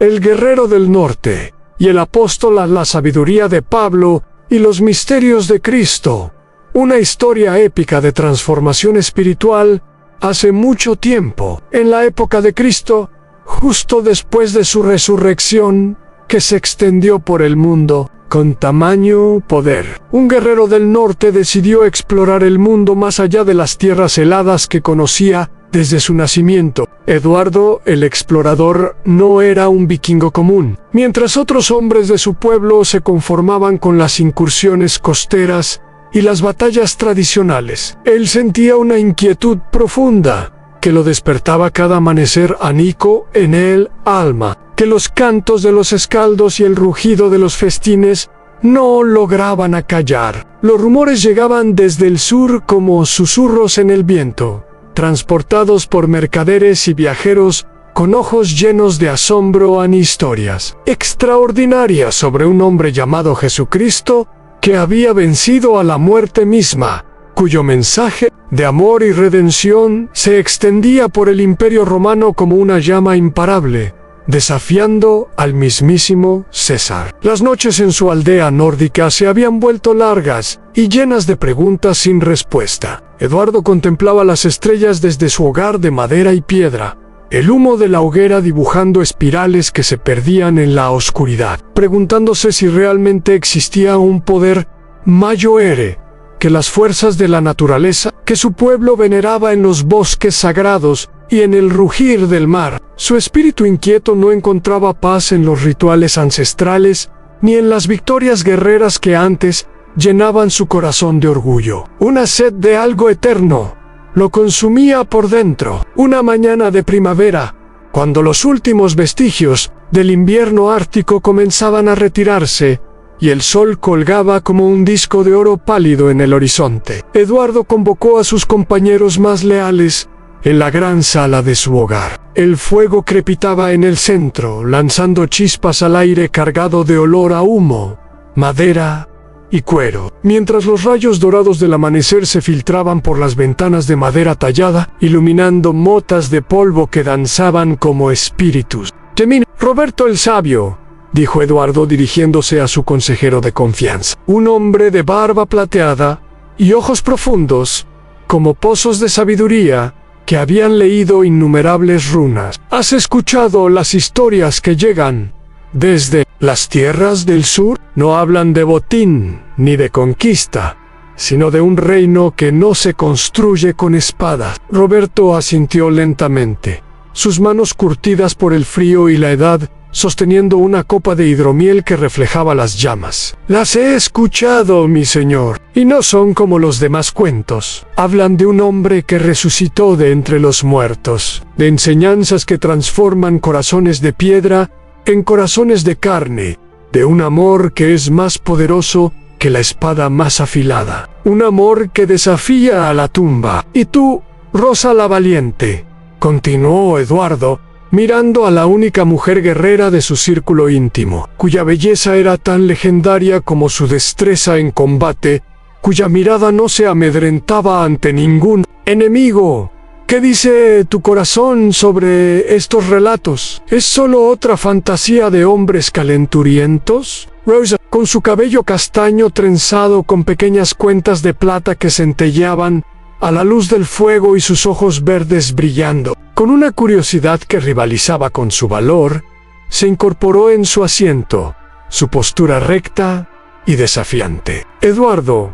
el guerrero del norte, y el apóstol a la sabiduría de Pablo y los misterios de Cristo. Una historia épica de transformación espiritual hace mucho tiempo, en la época de Cristo, justo después de su resurrección, que se extendió por el mundo con tamaño poder. Un guerrero del norte decidió explorar el mundo más allá de las tierras heladas que conocía desde su nacimiento. Eduardo, el explorador, no era un vikingo común. Mientras otros hombres de su pueblo se conformaban con las incursiones costeras y las batallas tradicionales, él sentía una inquietud profunda que lo despertaba cada amanecer aníco en el alma, que los cantos de los escaldos y el rugido de los festines no lograban acallar. Los rumores llegaban desde el sur como susurros en el viento, transportados por mercaderes y viajeros con ojos llenos de asombro en historias extraordinarias sobre un hombre llamado Jesucristo que había vencido a la muerte misma, cuyo mensaje de amor y redención se extendía por el Imperio Romano como una llama imparable, desafiando al mismísimo César. Las noches en su aldea nórdica se habían vuelto largas y llenas de preguntas sin respuesta. Eduardo contemplaba las estrellas desde su hogar de madera y piedra, el humo de la hoguera dibujando espirales que se perdían en la oscuridad, preguntándose si realmente existía un poder mayor que las fuerzas de la naturaleza que su pueblo veneraba en los bosques sagrados y en el rugir del mar. Su espíritu inquieto no encontraba paz en los rituales ancestrales ni en las victorias guerreras que antes llenaban su corazón de orgullo. Una sed de algo eterno lo consumía por dentro. Una mañana de primavera, cuando los últimos vestigios del invierno ártico comenzaban a retirarse y el sol colgaba como un disco de oro pálido en el horizonte, Eduardo convocó a sus compañeros más leales en la gran sala de su hogar. El fuego crepitaba en el centro, lanzando chispas al aire cargado de olor a humo, madera y cuero, mientras los rayos dorados del amanecer se filtraban por las ventanas de madera tallada, iluminando motas de polvo que danzaban como espíritus. Roberto el Sabio, dijo Eduardo dirigiéndose a su consejero de confianza, un hombre de barba plateada y ojos profundos, como pozos de sabiduría, que habían leído innumerables runas. ¿Has escuchado las historias que llegan desde las tierras del sur? No hablan de botín ni de conquista, sino de un reino que no se construye con espadas. Roberto asintió lentamente, sus manos curtidas por el frío y la edad, sosteniendo una copa de hidromiel que reflejaba las llamas. Las he escuchado, mi señor, y no son como los demás cuentos. Hablan de un hombre que resucitó de entre los muertos, de enseñanzas que transforman corazones de piedra en corazones de carne, de un amor que es más poderoso que la espada más afilada, un amor que desafía a la tumba. Y tú, Rosa la valiente, continuó Eduardo, mirando a la única mujer guerrera de su círculo íntimo, cuya belleza era tan legendaria como su destreza en combate, cuya mirada no se amedrentaba ante ningún enemigo. ¿Qué dice tu corazón sobre estos relatos? ¿Es solo otra fantasía de hombres calenturientos? Rosa, con su cabello castaño trenzado con pequeñas cuentas de plata que centelleaban a la luz del fuego y sus ojos verdes brillando, con una curiosidad que rivalizaba con su valor, se incorporó en su asiento, su postura recta y desafiante. Eduardo,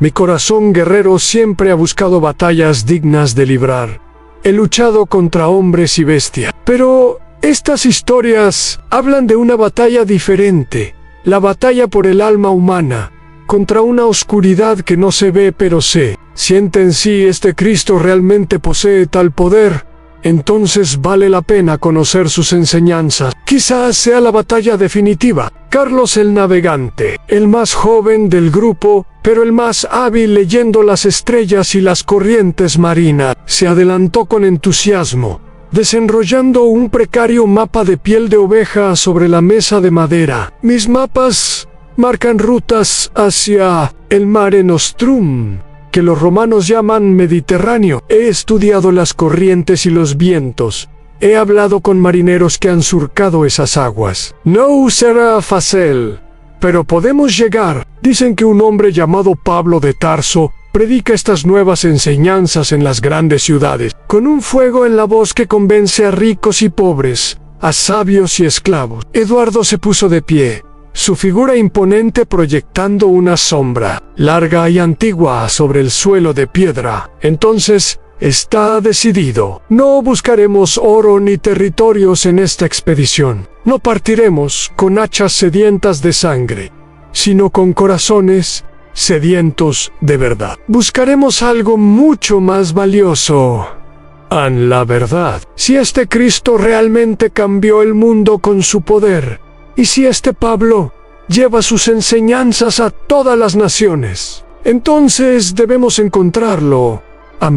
mi corazón guerrero siempre ha buscado batallas dignas de librar. He luchado contra hombres y bestias, pero estas historias hablan de una batalla diferente, la batalla por el alma humana, contra una oscuridad que no se ve pero se siente en sí. Este Cristo realmente posee tal poder, entonces vale la pena conocer sus enseñanzas. Quizás sea la batalla definitiva. Carlos el Navegante, el más joven del grupo, pero el más hábil leyendo las estrellas y las corrientes marinas, se adelantó con entusiasmo, desenrollando un precario mapa de piel de oveja sobre la mesa de madera. Mis mapas marcan rutas hacia el Mare Nostrum, que los romanos llaman Mediterráneo. He estudiado las corrientes y los vientos, He hablado con marineros que han surcado esas aguas. No será fácil, pero podemos llegar. Dicen que un hombre llamado Pablo de Tarso predica estas nuevas enseñanzas en las grandes ciudades, con un fuego en la voz que convence a ricos y pobres, a sabios y esclavos. Eduardo se puso de pie, su figura imponente proyectando una sombra, larga y antigua sobre el suelo de piedra. Entonces, está decidido. No buscaremos oro ni territorios en esta expedición. No partiremos con hachas sedientas de sangre, sino con corazones sedientos de verdad. Buscaremos algo mucho más valioso. La verdad. Si este Cristo realmente cambió el mundo con su poder, y si este Pablo lleva sus enseñanzas a todas las naciones, entonces debemos encontrarlo.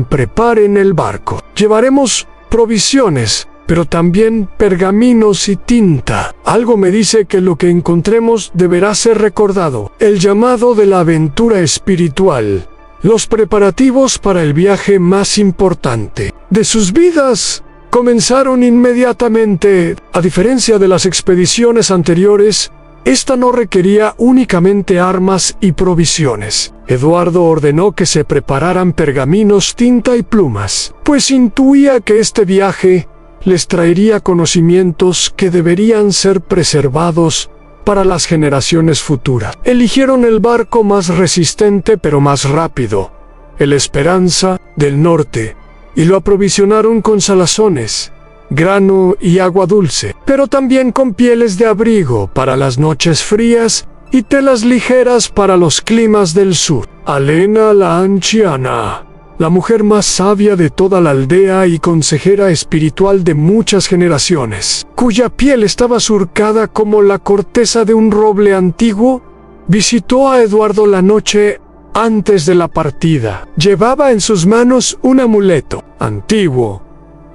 Preparen el barco. Llevaremos provisiones, pero también pergaminos y tinta. Algo me dice que lo que encontremos deberá ser recordado. El llamado de la aventura espiritual. Los preparativos para el viaje más importante de sus vidas comenzaron inmediatamente. A diferencia de las expediciones anteriores, esta no requería únicamente armas y provisiones. Eduardo ordenó que se prepararan pergaminos, tinta y plumas, pues intuía que este viaje les traería conocimientos que deberían ser preservados para las generaciones futuras. Eligieron el barco más resistente pero más rápido, el Esperanza del Norte, y lo aprovisionaron con salazones, grano y agua dulce, pero también con pieles de abrigo para las noches frías y telas ligeras para los climas del sur. Alena la anciana, la mujer más sabia de toda la aldea y consejera espiritual de muchas generaciones, cuya piel estaba surcada como la corteza de un roble antiguo, visitó a Eduardo la noche antes de la partida. Llevaba en sus manos un amuleto antiguo,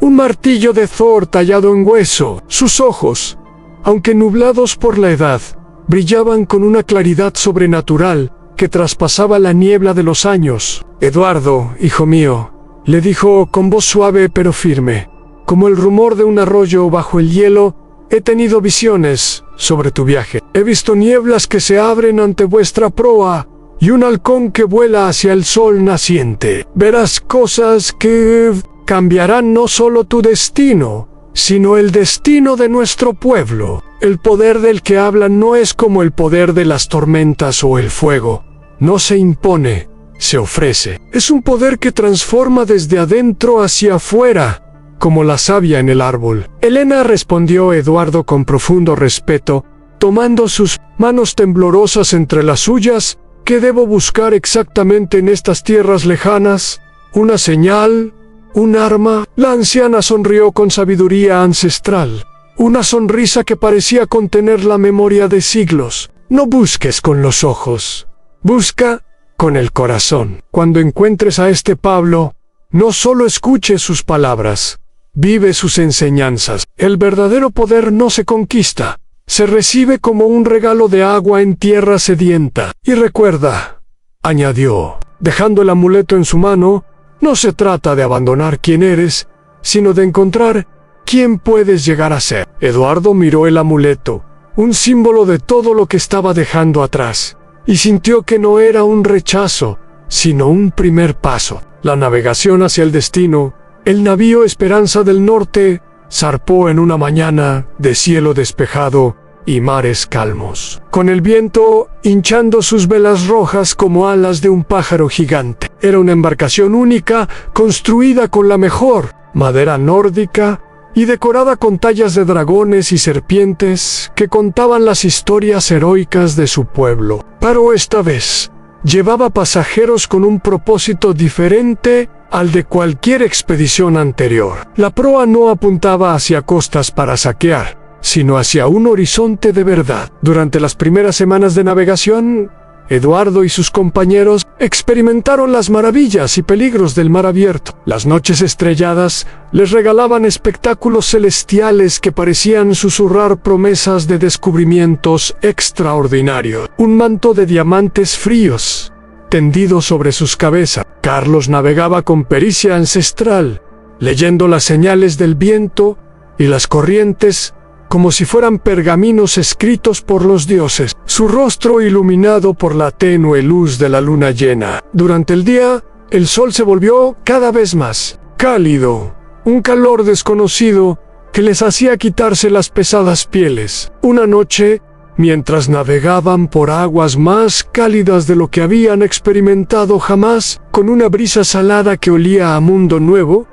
un martillo de Thor tallado en hueso. Sus ojos, aunque nublados por la edad, brillaban con una claridad sobrenatural que traspasaba la niebla de los años. «Eduardo, hijo mío», le dijo con voz suave pero firme, como el rumor de un arroyo bajo el hielo, «he tenido visiones sobre tu viaje. He visto nieblas que se abren ante vuestra proa y un halcón que vuela hacia el sol naciente. Verás cosas que cambiarán no solo tu destino, sino el destino de nuestro pueblo. El poder del que hablan no es como el poder de las tormentas o el fuego. No se impone, se ofrece. Es un poder que transforma desde adentro hacia afuera, como la savia en el árbol». Elena, respondió Eduardo con profundo respeto, tomando sus manos temblorosas entre las suyas. «¿Qué debo buscar exactamente en estas tierras lejanas? ¿Una señal? ¿Un arma?» La anciana sonrió con sabiduría ancestral, una sonrisa que parecía contener la memoria de siglos. «No busques con los ojos, busca con el corazón. Cuando encuentres a este Pablo, no solo escuches sus palabras, vive sus enseñanzas. El verdadero poder no se conquista, se recibe como un regalo de agua en tierra sedienta. Y recuerda», añadió, dejando el amuleto en su mano, «no se trata de abandonar quién eres, sino de encontrar quién puedes llegar a ser». Eduardo miró el amuleto, un símbolo de todo lo que estaba dejando atrás, y sintió que no era un rechazo, sino un primer paso. La navegación hacia el destino, el navío Esperanza del Norte, zarpó en una mañana de cielo despejado y mares calmos, con el viento hinchando sus velas rojas como alas de un pájaro gigante. Era una embarcación única, construida con la mejor madera nórdica y decorada con tallas de dragones y serpientes que contaban las historias heroicas de su pueblo. Pero esta vez llevaba pasajeros con un propósito diferente al de cualquier expedición anterior. La proa no apuntaba hacia costas para saquear, sino hacia un horizonte de verdad. Durante las primeras semanas de navegación, Eduardo y sus compañeros experimentaron las maravillas y peligros del mar abierto. Las noches estrelladas les regalaban espectáculos celestiales que parecían susurrar promesas de descubrimientos extraordinarios. Un manto de diamantes fríos tendido sobre sus cabezas. Carlos navegaba con pericia ancestral, leyendo las señales del viento y las corrientes como si fueran pergaminos escritos por los dioses, su rostro iluminado por la tenue luz de la luna llena. Durante el día, el sol se volvió cada vez más cálido, un calor desconocido que les hacía quitarse las pesadas pieles. Una noche, mientras navegaban por aguas más cálidas de lo que habían experimentado jamás, con una brisa salada que olía a mundo nuevo,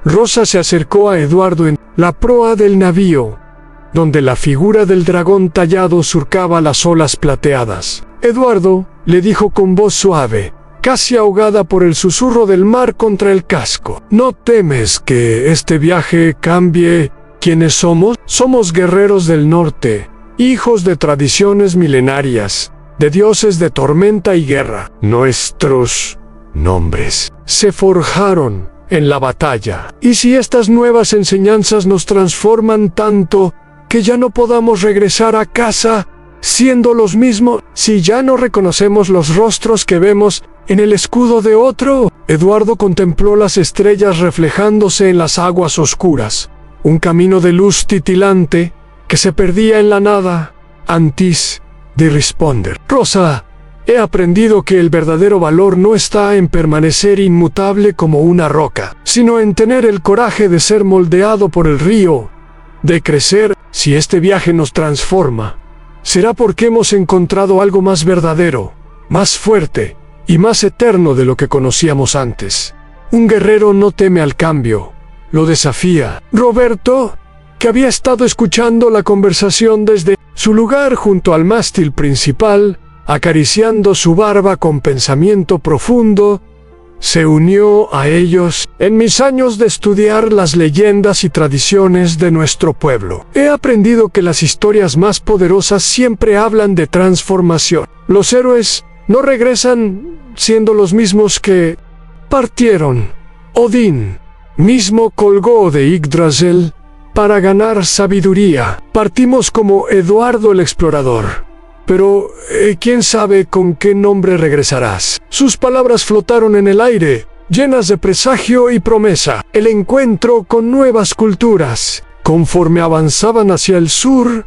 Rosa se acercó a Eduardo en la proa del navío, donde la figura del dragón tallado surcaba las olas plateadas. Eduardo le dijo con voz suave, casi ahogada por el susurro del mar contra el casco: ¿No temes que este viaje cambie quiénes somos? Somos guerreros del norte, hijos de tradiciones milenarias, de dioses de tormenta y guerra. Nuestros nombres se forjaron en la batalla. ¿Y si estas nuevas enseñanzas nos transforman tanto que ya no podamos regresar a casa siendo los mismos? Si ya no reconocemos los rostros que vemos en el escudo de otro. Eduardo contempló las estrellas reflejándose en las aguas oscuras, un camino de luz titilante que se perdía en la nada antes de responder. Rosa, he aprendido que el verdadero valor no está en permanecer inmutable como una roca, sino en tener el coraje de ser moldeado por el río, de crecer. Si este viaje nos transforma, será porque hemos encontrado algo más verdadero, más fuerte y más eterno de lo que conocíamos antes. Un guerrero no teme al cambio, lo desafía. Roberto, que había estado escuchando la conversación desde su lugar junto al mástil principal, acariciando su barba con pensamiento profundo, se unió a ellos. En mis años de estudiar las leyendas y tradiciones de nuestro pueblo, he aprendido que las historias más poderosas siempre hablan de transformación. Los héroes no regresan siendo los mismos que partieron. Odín mismo colgó de Yggdrasil para ganar sabiduría. Partimos como Eduardo el Explorador. Pero, ¿quién sabe con qué nombre regresarás? Sus palabras flotaron en el aire, llenas de presagio y promesa. El encuentro con nuevas culturas. Conforme avanzaban hacia el sur,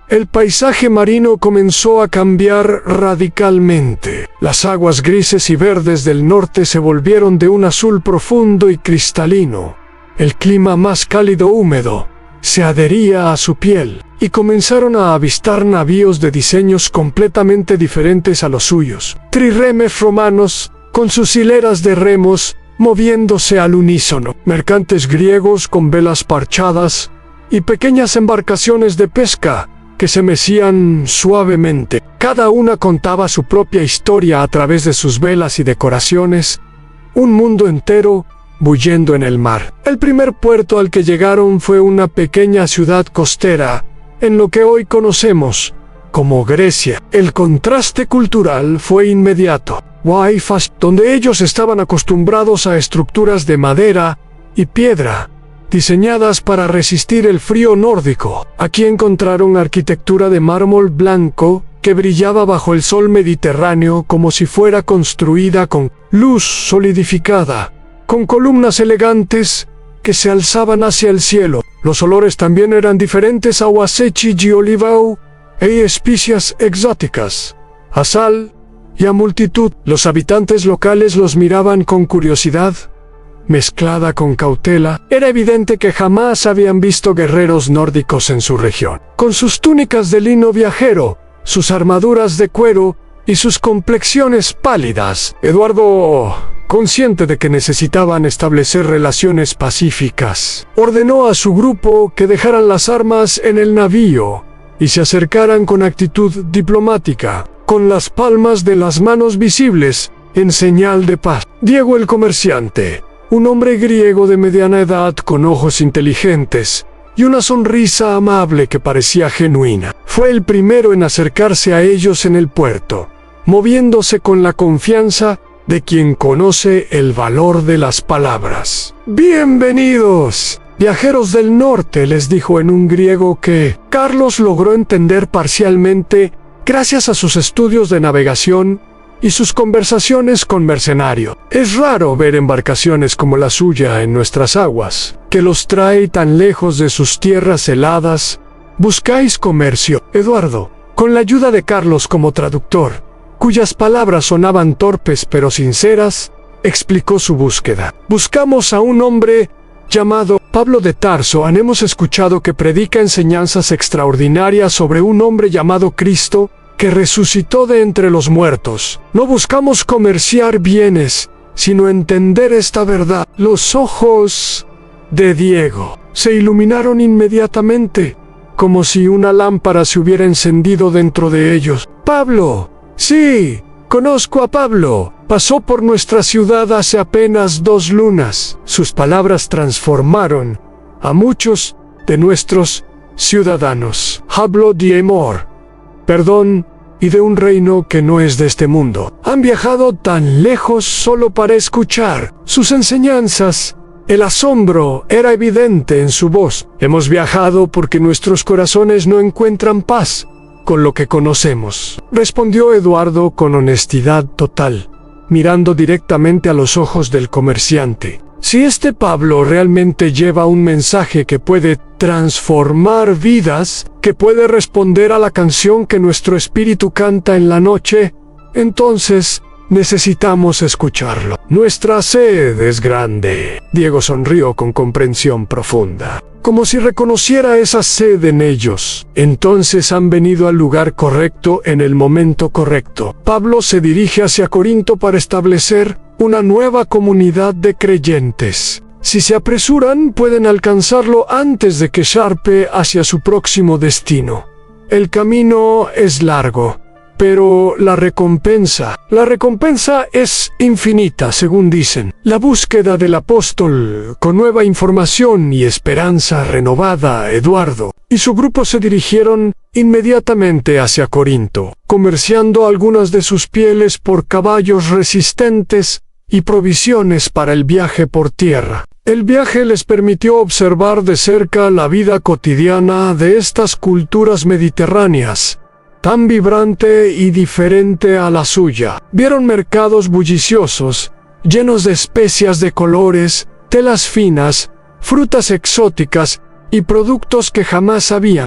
el paisaje marino comenzó a cambiar radicalmente. Las aguas grises y verdes del norte se volvieron de un azul profundo y cristalino. El clima más cálido húmedo se adhería a su piel, y comenzaron a avistar navíos de diseños completamente diferentes a los suyos. Triremes romanos, con sus hileras de remos, moviéndose al unísono. Mercantes griegos con velas parchadas, y pequeñas embarcaciones de pesca que se mecían suavemente. Cada una contaba su propia historia a través de sus velas y decoraciones. Un mundo entero bullendo en el mar. El primer puerto al que llegaron fue una pequeña ciudad costera, en lo que hoy conocemos como Grecia. El contraste cultural fue inmediato. Waifas, donde ellos estaban acostumbrados a estructuras de madera y piedra, diseñadas para resistir el frío nórdico. Aquí encontraron arquitectura de mármol blanco que brillaba bajo el sol mediterráneo como si fuera construida con luz solidificada, con columnas elegantes que se alzaban hacia el cielo. Los olores también eran diferentes a huasechi y olivao, e especias exóticas, a sal y a multitud. Los habitantes locales los miraban con curiosidad, mezclada con cautela. Era evidente que jamás habían visto guerreros nórdicos en su región. Con sus túnicas de lino viajero, sus armaduras de cuero y sus complexiones pálidas, Eduardo, consciente de que necesitaban establecer relaciones pacíficas, ordenó a su grupo que dejaran las armas en el navío y se acercaran con actitud diplomática, con las palmas de las manos visibles en señal de paz. Diego el comerciante, un hombre griego de mediana edad con ojos inteligentes y una sonrisa amable que parecía genuina, fue el primero en acercarse a ellos en el puerto, moviéndose con la confianza de quien conoce el valor de las palabras. «Bienvenidos, viajeros del norte», les dijo en un griego que Carlos logró entender parcialmente gracias a sus estudios de navegación y sus conversaciones con mercenarios. Es raro ver embarcaciones como la suya en nuestras aguas. que los trae tan lejos de sus tierras heladas? Buscáis comercio, Eduardo, con la ayuda de Carlos como traductor, cuyas palabras sonaban torpes pero sinceras, explicó su búsqueda. Buscamos a un hombre llamado Pablo de Tarso. Hemos escuchado que predica enseñanzas extraordinarias sobre un hombre llamado Cristo, que resucitó de entre los muertos. No buscamos comerciar bienes, sino entender esta verdad. Los ojos de Diego se iluminaron inmediatamente, como si una lámpara se hubiera encendido dentro de ellos. Pablo, sí, conozco a Pablo. Pasó por nuestra ciudad hace apenas 2 lunas. Sus palabras transformaron a muchos de nuestros ciudadanos. Hablo de amor, perdón y de un reino que no es de este mundo. Han viajado tan lejos solo para escuchar sus enseñanzas. El asombro era evidente en su voz. Hemos viajado porque nuestros corazones no encuentran paz con lo que conocemos, respondió Eduardo con honestidad total, mirando directamente a los ojos del comerciante. Si este Pablo realmente lleva un mensaje que puede transformar vidas, que puede responder a la canción que nuestro espíritu canta en la noche, entonces necesitamos escucharlo. Nuestra sed es grande. Diego sonrió con comprensión profunda, como si reconociera esa sed en ellos. Entonces han venido al lugar correcto en el momento correcto. Pablo se dirige hacia Corinto para establecer una nueva comunidad de creyentes. Si se apresuran, pueden alcanzarlo antes de que zarpe hacia su próximo destino. El camino es largo, pero la recompensa es infinita, según dicen. La búsqueda del apóstol, con nueva información y esperanza renovada, Eduardo y su grupo se dirigieron inmediatamente hacia Corinto, comerciando algunas de sus pieles por caballos resistentes y provisiones para el viaje por tierra. El viaje les permitió observar de cerca la vida cotidiana de estas culturas mediterráneas, tan vibrante y diferente a la suya. Vieron mercados bulliciosos, llenos de especias de colores, telas finas, frutas exóticas y productos que jamás habían.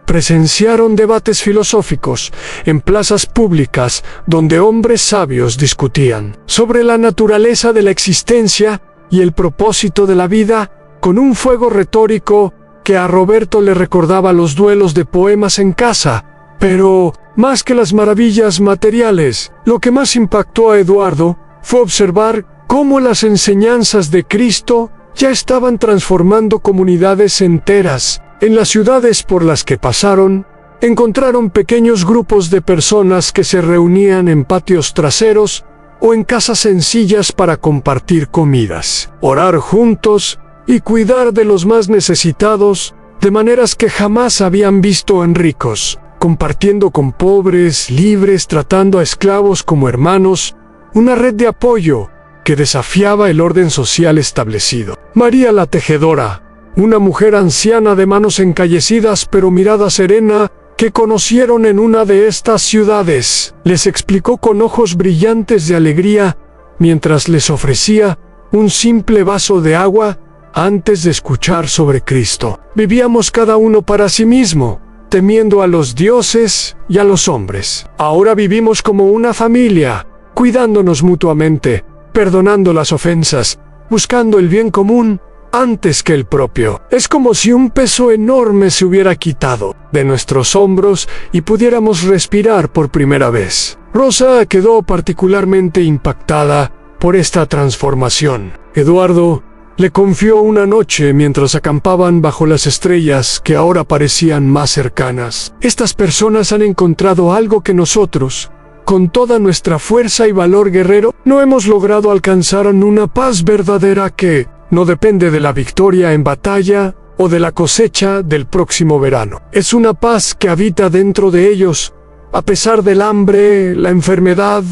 Presenciaron debates filosóficos en plazas públicas donde hombres sabios discutían sobre la naturaleza de la existencia y el propósito de la vida, con un fuego retórico que a Roberto le recordaba los duelos de poemas en casa. Pero, más que las maravillas materiales, lo que más impactó a Eduardo fue observar cómo las enseñanzas de Cristo ya estaban transformando comunidades enteras. En las ciudades por las que pasaron, encontraron pequeños grupos de personas que se reunían en patios traseros o en casas sencillas para compartir comidas, orar juntos y cuidar de los más necesitados, de maneras que jamás habían visto en ricos, compartiendo con pobres, libres, tratando a esclavos como hermanos, una red de apoyo que desafiaba el orden social establecido. María la tejedora, una mujer anciana de manos encallecidas pero mirada serena, que conocieron en una de estas ciudades, les explicó con ojos brillantes de alegría mientras les ofrecía un simple vaso de agua antes de escuchar sobre Cristo. Vivíamos cada uno para sí mismo, temiendo a los dioses y a los hombres. Ahora vivimos como una familia, cuidándonos mutuamente, perdonando las ofensas, buscando el bien común antes que el propio. Es como si un peso enorme se hubiera quitado de nuestros hombros y pudiéramos respirar por primera vez. Rosa quedó particularmente impactada por esta transformación. Eduardo le confió una noche mientras acampaban bajo las estrellas que ahora parecían más cercanas. Estas personas han encontrado algo que nosotros, con toda nuestra fuerza y valor guerrero, no hemos logrado alcanzar, una paz verdadera que no depende de la victoria en batalla o de la cosecha del próximo verano. Es una paz que habita dentro de ellos, a pesar del hambre, la enfermedad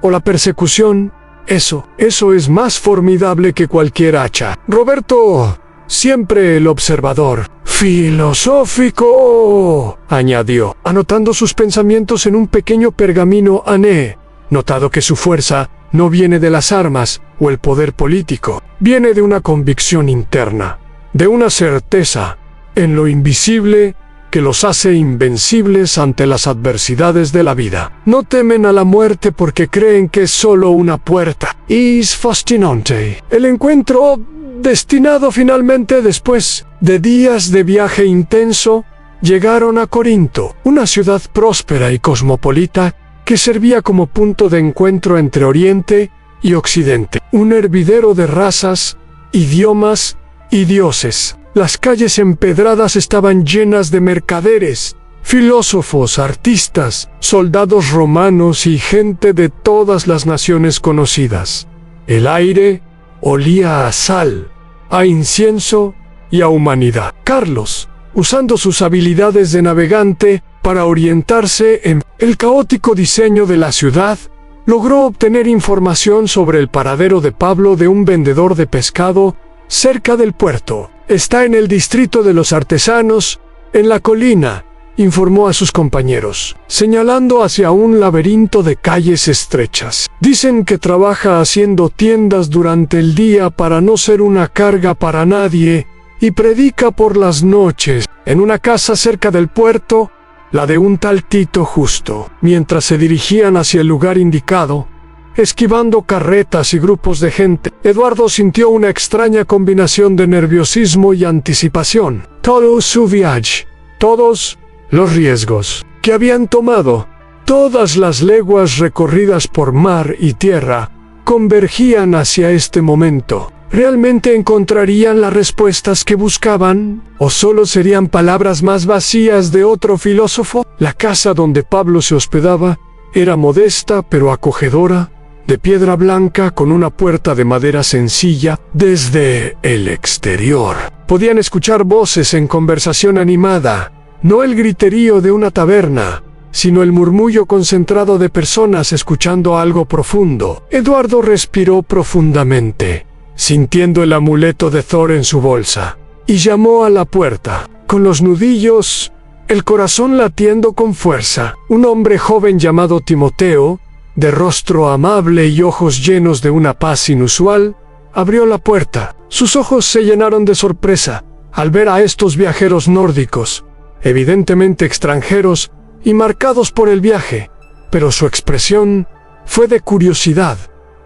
o la persecución. Eso es más formidable que cualquier hacha. Roberto, siempre el observador. Filosófico, añadió, anotando sus pensamientos en un pequeño pergamino. Notado que su fuerza no viene de las armas o el poder político, viene de una convicción interna. de una certeza en lo invisible que los hace invencibles ante las adversidades de la vida. No temen a la muerte porque creen que es solo una puerta. Es fascinante. El encuentro, destinado finalmente después de días de viaje intenso, llegaron a Corinto, una ciudad próspera y cosmopolita que servía como punto de encuentro entre Oriente y Occidente. Un hervidero de razas, idiomas y dioses. Las calles empedradas estaban llenas de mercaderes, filósofos, artistas, soldados romanos y gente de todas las naciones conocidas. El aire olía a sal, a incienso y a humanidad. Carlos, usando sus habilidades de navegante para orientarse en el caótico diseño de la ciudad, logró obtener información sobre el paradero de Pablo de un vendedor de pescado cerca del puerto. Está en el distrito de los artesanos, en la colina, informó a sus compañeros, señalando hacia un laberinto de calles estrechas. Dicen que trabaja haciendo tiendas durante el día para no ser una carga para nadie y predica por las noches en una casa cerca del puerto, la de un tal Tito Justo. Mientras se dirigían hacia el lugar indicado, esquivando carretas y grupos de gente, Eduardo sintió una extraña combinación de nerviosismo y anticipación. Todo su viaje, todos los riesgos que habían tomado, todas las leguas recorridas por mar y tierra, convergían hacia este momento. ¿Realmente encontrarían las respuestas que buscaban? ¿O solo serían palabras más vacías de otro filósofo? La casa donde Pablo se hospedaba era modesta pero acogedora, de piedra blanca con una puerta de madera sencilla. Desde el exterior podían escuchar voces en conversación animada, no el griterío de una taberna, sino el murmullo concentrado de personas escuchando algo profundo. Eduardo respiró profundamente, sintiendo el amuleto de Thor en su bolsa, y llamó a la puerta, con los nudillos, el corazón latiendo con fuerza. Un hombre joven llamado Timoteo, de rostro amable y ojos llenos de una paz inusual, abrió la puerta. Sus ojos se llenaron de sorpresa al ver a estos viajeros nórdicos, evidentemente extranjeros y marcados por el viaje, pero su expresión fue de curiosidad,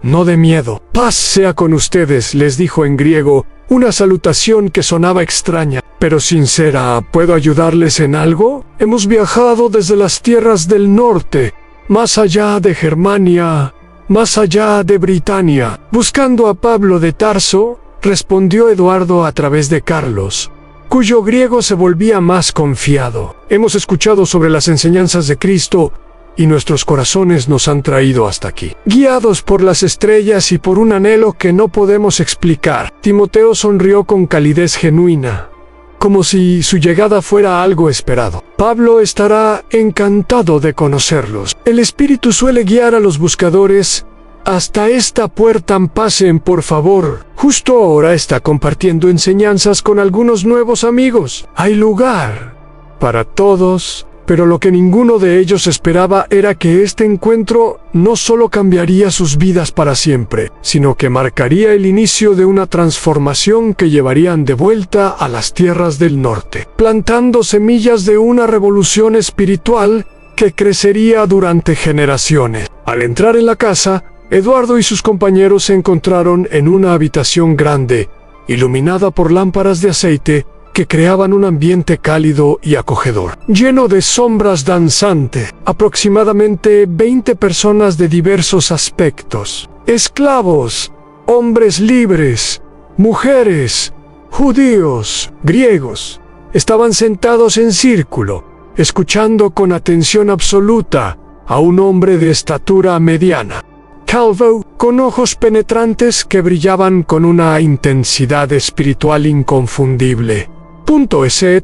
no de miedo. «Paz sea con ustedes», les dijo en griego, una salutación que sonaba extraña, pero sincera. «¿Puedo ayudarles en algo? Hemos viajado desde las tierras del norte, más allá de Germania, más allá de Britania, buscando a Pablo de Tarso», respondió Eduardo a través de Carlos, cuyo griego se volvía más confiado. «Hemos escuchado sobre las enseñanzas de Cristo y nuestros corazones nos han traído hasta aquí, guiados por las estrellas y por un anhelo que no podemos explicar». Timoteo sonrió con calidez genuina, como si su llegada fuera algo esperado. «Pablo estará encantado de conocerlos. El Espíritu suele guiar a los buscadores hasta esta puerta. Pasen, por favor. Justo ahora está compartiendo enseñanzas con algunos nuevos amigos. Hay lugar para todos». Pero lo que ninguno de ellos esperaba era que este encuentro no solo cambiaría sus vidas para siempre, sino que marcaría el inicio de una transformación que llevarían de vuelta a las tierras del norte, plantando semillas de una revolución espiritual que crecería durante generaciones. Al entrar en la casa, Eduardo y sus compañeros se encontraron en una habitación grande, iluminada por lámparas de aceite, que creaban un ambiente cálido y acogedor, lleno de sombras danzantes. Aproximadamente 20 personas de diversos aspectos, esclavos, hombres libres, mujeres, judíos, griegos, estaban sentados en círculo, escuchando con atención absoluta a un hombre de estatura mediana, calvo, con ojos penetrantes que brillaban con una intensidad espiritual inconfundible.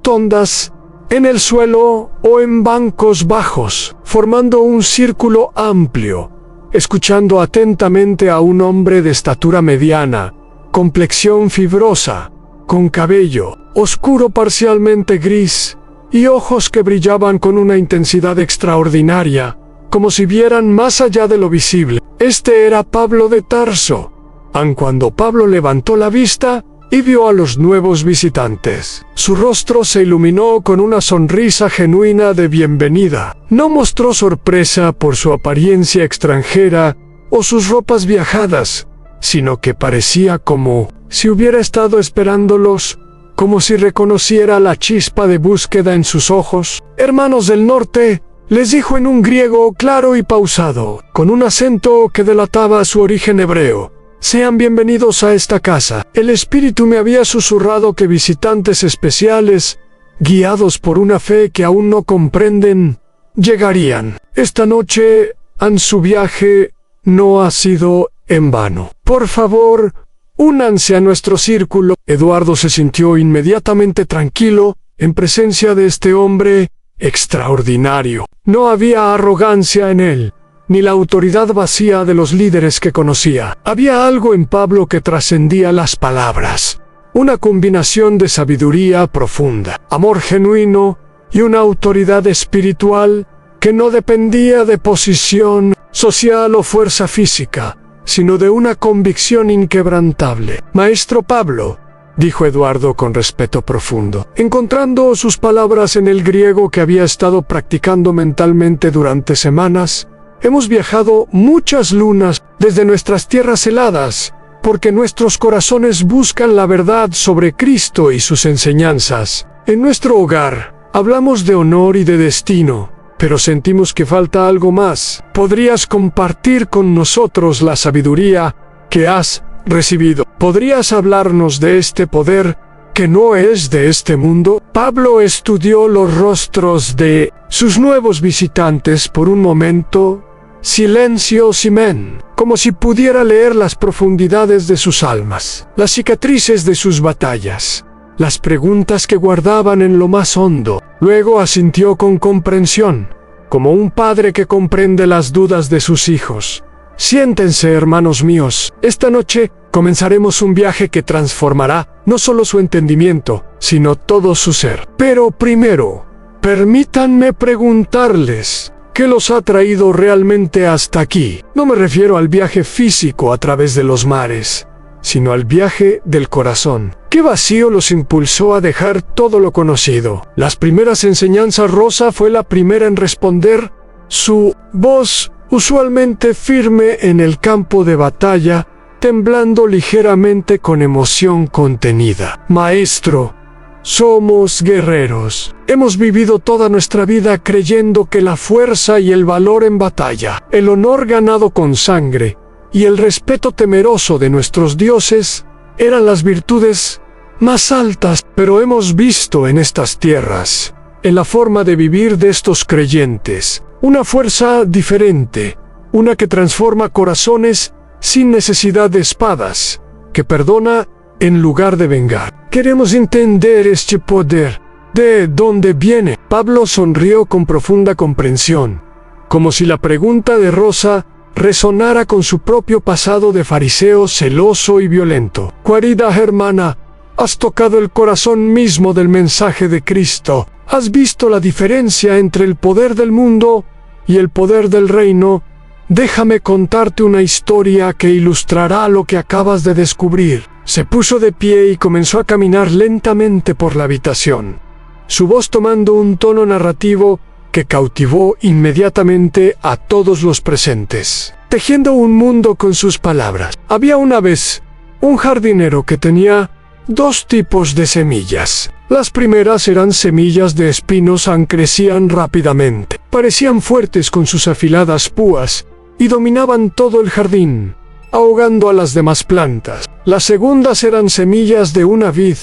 Tondas en el suelo o en bancos bajos, formando un círculo amplio, escuchando atentamente a un hombre de estatura mediana, complexión fibrosa, con cabello oscuro parcialmente gris y ojos que brillaban con una intensidad extraordinaria, como si vieran más allá de lo visible. Este era Pablo de Tarso. Aun cuando Pablo levantó la vista, y vio a los nuevos visitantes. Su rostro se iluminó con una sonrisa genuina de bienvenida. No mostró sorpresa por su apariencia extranjera o sus ropas viajadas, sino que parecía como si hubiera estado esperándolos, como si reconociera la chispa de búsqueda en sus ojos. «Hermanos del norte», les dijo en un griego claro y pausado, con un acento que delataba su origen hebreo, «sean bienvenidos a esta casa. El Espíritu me había susurrado que visitantes especiales, guiados por una fe que aún no comprenden, llegarían. Esta noche, en su viaje, no ha sido en vano. Por favor, únanse a nuestro círculo». Eduardo se sintió inmediatamente tranquilo en presencia de este hombre extraordinario. No había arrogancia en él, ni la autoridad vacía de los líderes que conocía. Había algo en Pablo que trascendía las palabras, una combinación de sabiduría profunda, amor genuino y una autoridad espiritual que no dependía de posición social o fuerza física, sino de una convicción inquebrantable. «Maestro Pablo», dijo Eduardo con respeto profundo, encontrando sus palabras en el griego que había estado practicando mentalmente durante semanas, «hemos viajado muchas lunas desde nuestras tierras heladas, porque nuestros corazones buscan la verdad sobre Cristo y sus enseñanzas. En nuestro hogar hablamos de honor y de destino, pero sentimos que falta algo más. ¿Podrías compartir con nosotros la sabiduría que has recibido? ¿Podrías hablarnos de este poder que no es de este mundo?» Pablo estudió los rostros de sus nuevos visitantes por un momento. Silencio simen, como si pudiera leer las profundidades de sus almas, las cicatrices de sus batallas, las preguntas que guardaban en lo más hondo. Luego asintió con comprensión, como un padre que comprende las dudas de sus hijos. «Siéntense, hermanos míos. Esta noche comenzaremos un viaje que transformará no solo su entendimiento, sino todo su ser. Pero primero, permítanme preguntarles, ¿qué los ha traído realmente hasta aquí? No me refiero al viaje físico a través de los mares, sino al viaje del corazón. ¿Qué vacío los impulsó a dejar todo lo conocido? Las primeras enseñanzas. Rosa fue la primera en responder, su voz usualmente firme en el campo de batalla, temblando ligeramente con emoción contenida. «Maestro, somos guerreros. Hemos vivido toda nuestra vida creyendo que la fuerza y el valor en batalla, el honor ganado con sangre y el respeto temeroso de nuestros dioses eran las virtudes más altas, pero hemos visto en estas tierras, en la forma de vivir de estos creyentes, una fuerza diferente, una que transforma corazones sin necesidad de espadas, que perdona en lugar de vengar. Queremos entender este poder. ¿De dónde viene?» Pablo sonrió con profunda comprensión, como si la pregunta de Rosa resonara con su propio pasado de fariseo celoso y violento. «Querida hermana, has tocado el corazón mismo del mensaje de Cristo. Has visto la diferencia entre el poder del mundo y el poder del reino. Déjame contarte una historia que ilustrará lo que acabas de descubrir». Se puso de pie y comenzó a caminar lentamente por la habitación, su voz tomando un tono narrativo que cautivó inmediatamente a todos los presentes. Tejiendo un mundo con sus palabras. Había una vez un jardinero que tenía dos tipos de semillas. Las primeras eran semillas de espinos que crecían rápidamente. Parecían fuertes con sus afiladas púas y dominaban todo el jardín, ahogando a las demás plantas. Las segundas eran semillas de una vid,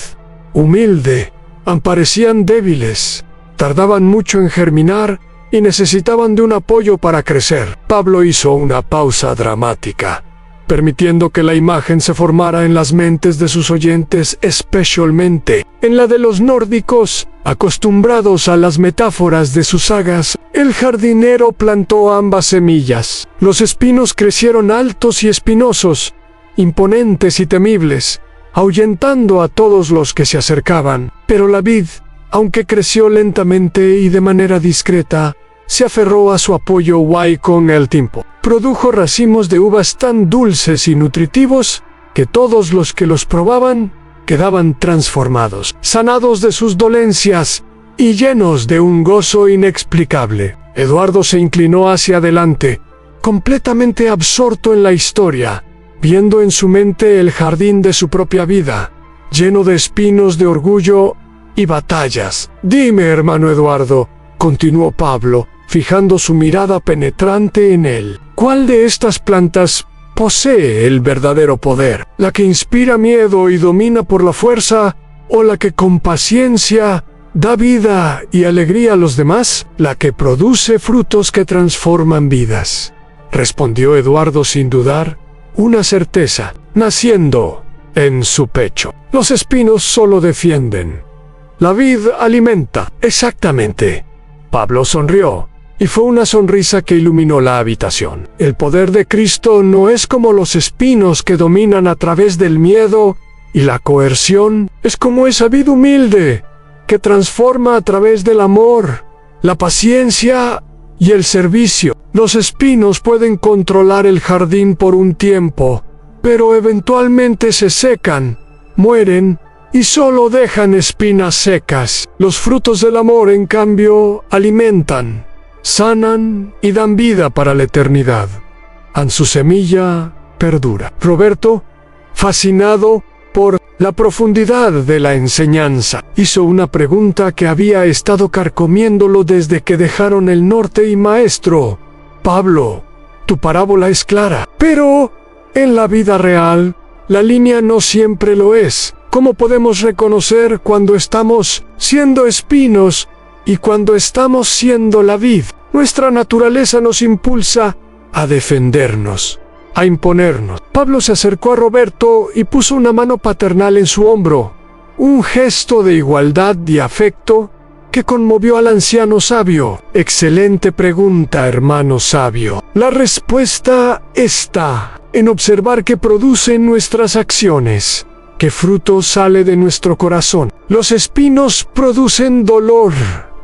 humilde, parecían débiles, tardaban mucho en germinar y necesitaban de un apoyo para crecer. Pablo hizo una pausa dramática, permitiendo que la imagen se formara en las mentes de sus oyentes, especialmente en la de los nórdicos, acostumbrados a las metáforas de sus sagas. El jardinero plantó ambas semillas. Los espinos crecieron altos y espinosos, imponentes y temibles, ahuyentando a todos los que se acercaban. Pero la vid, aunque creció lentamente y de manera discreta, se aferró a su apoyo y con el tiempo produjo racimos de uvas tan dulces y nutritivos que todos los que los probaban quedaban transformados, sanados de sus dolencias y llenos de un gozo inexplicable. Eduardo se inclinó hacia adelante, completamente absorto en la historia, viendo en su mente el jardín de su propia vida, lleno de espinos de orgullo y batallas. «Dime, hermano Eduardo», continuó Pablo, fijando su mirada penetrante en él, «¿cuál de estas plantas posee el verdadero poder? ¿La que inspira miedo y domina por la fuerza, o la que con paciencia da vida y alegría a los demás? La que produce frutos que transforman vidas», respondió Eduardo sin dudar, una certeza naciendo en su pecho. «Los espinos solo defienden. La vid alimenta». «Exactamente». Pablo sonrió, y fue una sonrisa que iluminó la habitación. El poder de Cristo no es como los espinos que dominan a través del miedo y la coerción. Es como esa vid humilde que transforma a través del amor, la paciencia y el servicio. Los espinos pueden controlar el jardín por un tiempo, pero eventualmente se secan, mueren y solo dejan espinas secas. Los frutos del amor, en cambio, alimentan, sanan y dan vida para la eternidad. Su semilla perdura. Roberto, fascinado por la profundidad de la enseñanza, hizo una pregunta que había estado carcomiéndolo desde que dejaron el norte. «Y maestro, Pablo, tu parábola es clara, pero en la vida real, la línea no siempre lo es. ¿Cómo podemos reconocer cuando estamos siendo espinos y cuando estamos siendo la vid? Nuestra naturaleza nos impulsa a defendernos, a imponernos». Pablo se acercó a Roberto y puso una mano paternal en su hombro, un gesto de igualdad y afecto que conmovió al anciano sabio. «Excelente pregunta, hermano sabio. La respuesta está en observar qué producen nuestras acciones, qué fruto sale de nuestro corazón. Los espinos producen dolor,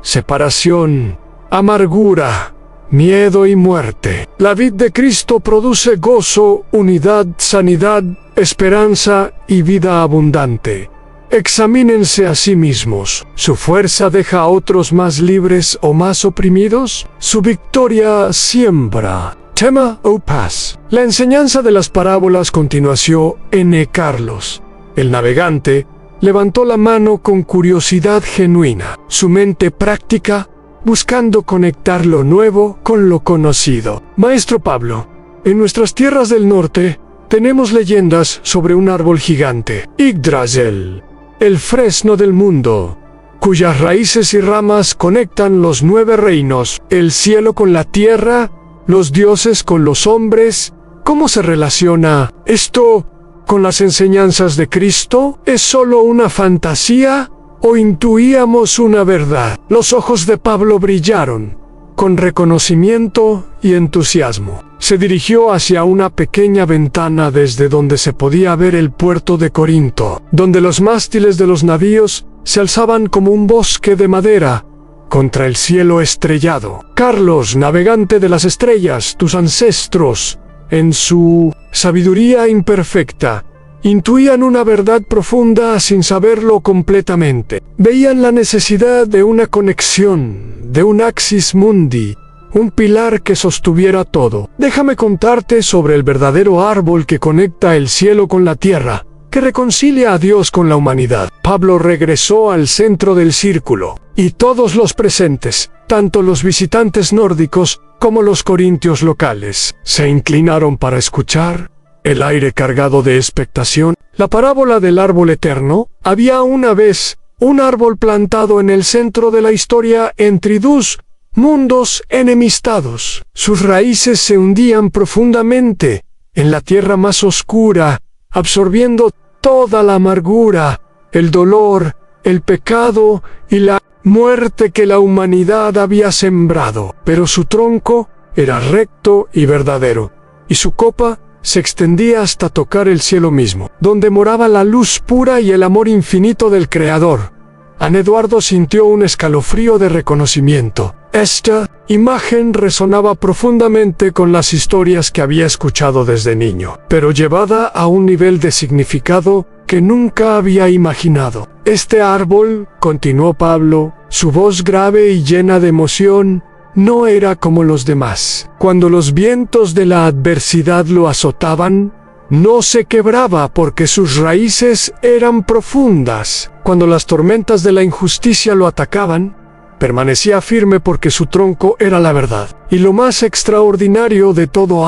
separación, amargura, miedo y muerte. La vid de Cristo produce gozo, unidad, sanidad, esperanza y vida abundante. Examínense a sí mismos. ¿Su fuerza deja a otros más libres o más oprimidos? Su victoria siembra tema o paz. La enseñanza de las parábolas continuó en Carlos. El navegante levantó la mano con curiosidad genuina, su mente práctica, buscando conectar lo nuevo con lo conocido. «Maestro Pablo, en nuestras tierras del norte tenemos leyendas sobre un árbol gigante, Yggdrasil, el fresno del mundo, cuyas raíces y ramas conectan los 9 reinos, el cielo con la tierra, los dioses con los hombres. ¿Cómo se relaciona esto con las enseñanzas de Cristo? ¿Es solo una fantasía o intuíamos una verdad?» Los ojos de Pablo brillaron con reconocimiento y entusiasmo. Se dirigió hacia una pequeña ventana desde donde se podía ver el puerto de Corinto, donde los mástiles de los navíos se alzaban como un bosque de madera contra el cielo estrellado. «Carlos, navegante de las estrellas, tus ancestros, en su sabiduría imperfecta, intuían una verdad profunda sin saberlo completamente. Veían la necesidad de una conexión, de un axis mundi, un pilar que sostuviera todo. Déjame contarte sobre el verdadero árbol que conecta el cielo con la tierra, que reconcilia a Dios con la humanidad». Pablo regresó al centro del círculo, y todos los presentes, tanto los visitantes nórdicos como los corintios locales, se inclinaron para escuchar, el aire cargado de expectación. La parábola del árbol eterno. Había una vez un árbol plantado en el centro de la historia entre dos mundos enemistados. Sus raíces se hundían profundamente en la tierra más oscura, absorbiendo toda la amargura, el dolor, el pecado y la muerte que la humanidad había sembrado. Pero su tronco era recto y verdadero, y su copa se extendía hasta tocar el cielo mismo, donde moraba la luz pura y el amor infinito del Creador. Eduardo sintió un escalofrío de reconocimiento. Esta imagen resonaba profundamente con las historias que había escuchado desde niño, pero llevada a un nivel de significado que nunca había imaginado. Este árbol, continuó Pablo, su voz grave y llena de emoción, no era como los demás. Cuando los vientos de la adversidad lo azotaban, no se quebraba porque sus raíces eran profundas. Cuando las tormentas de la injusticia lo atacaban, permanecía firme porque su tronco era la verdad. Y lo más extraordinario de todo,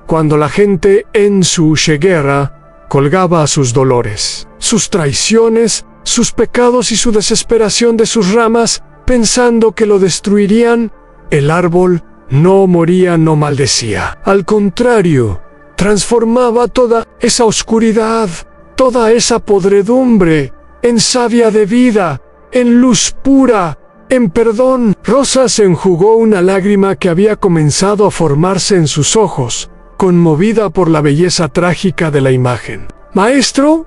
cuando la gente en su ceguera colgaba a sus dolores, sus traiciones, sus pecados y su desesperación de sus ramas, pensando que lo destruirían, el árbol no moría, no maldecía. Al contrario, transformaba toda esa oscuridad, toda esa podredumbre, en savia de vida, en luz pura, en perdón. Rosa se enjugó una lágrima que había comenzado a formarse en sus ojos, conmovida por la belleza trágica de la imagen. «Maestro»,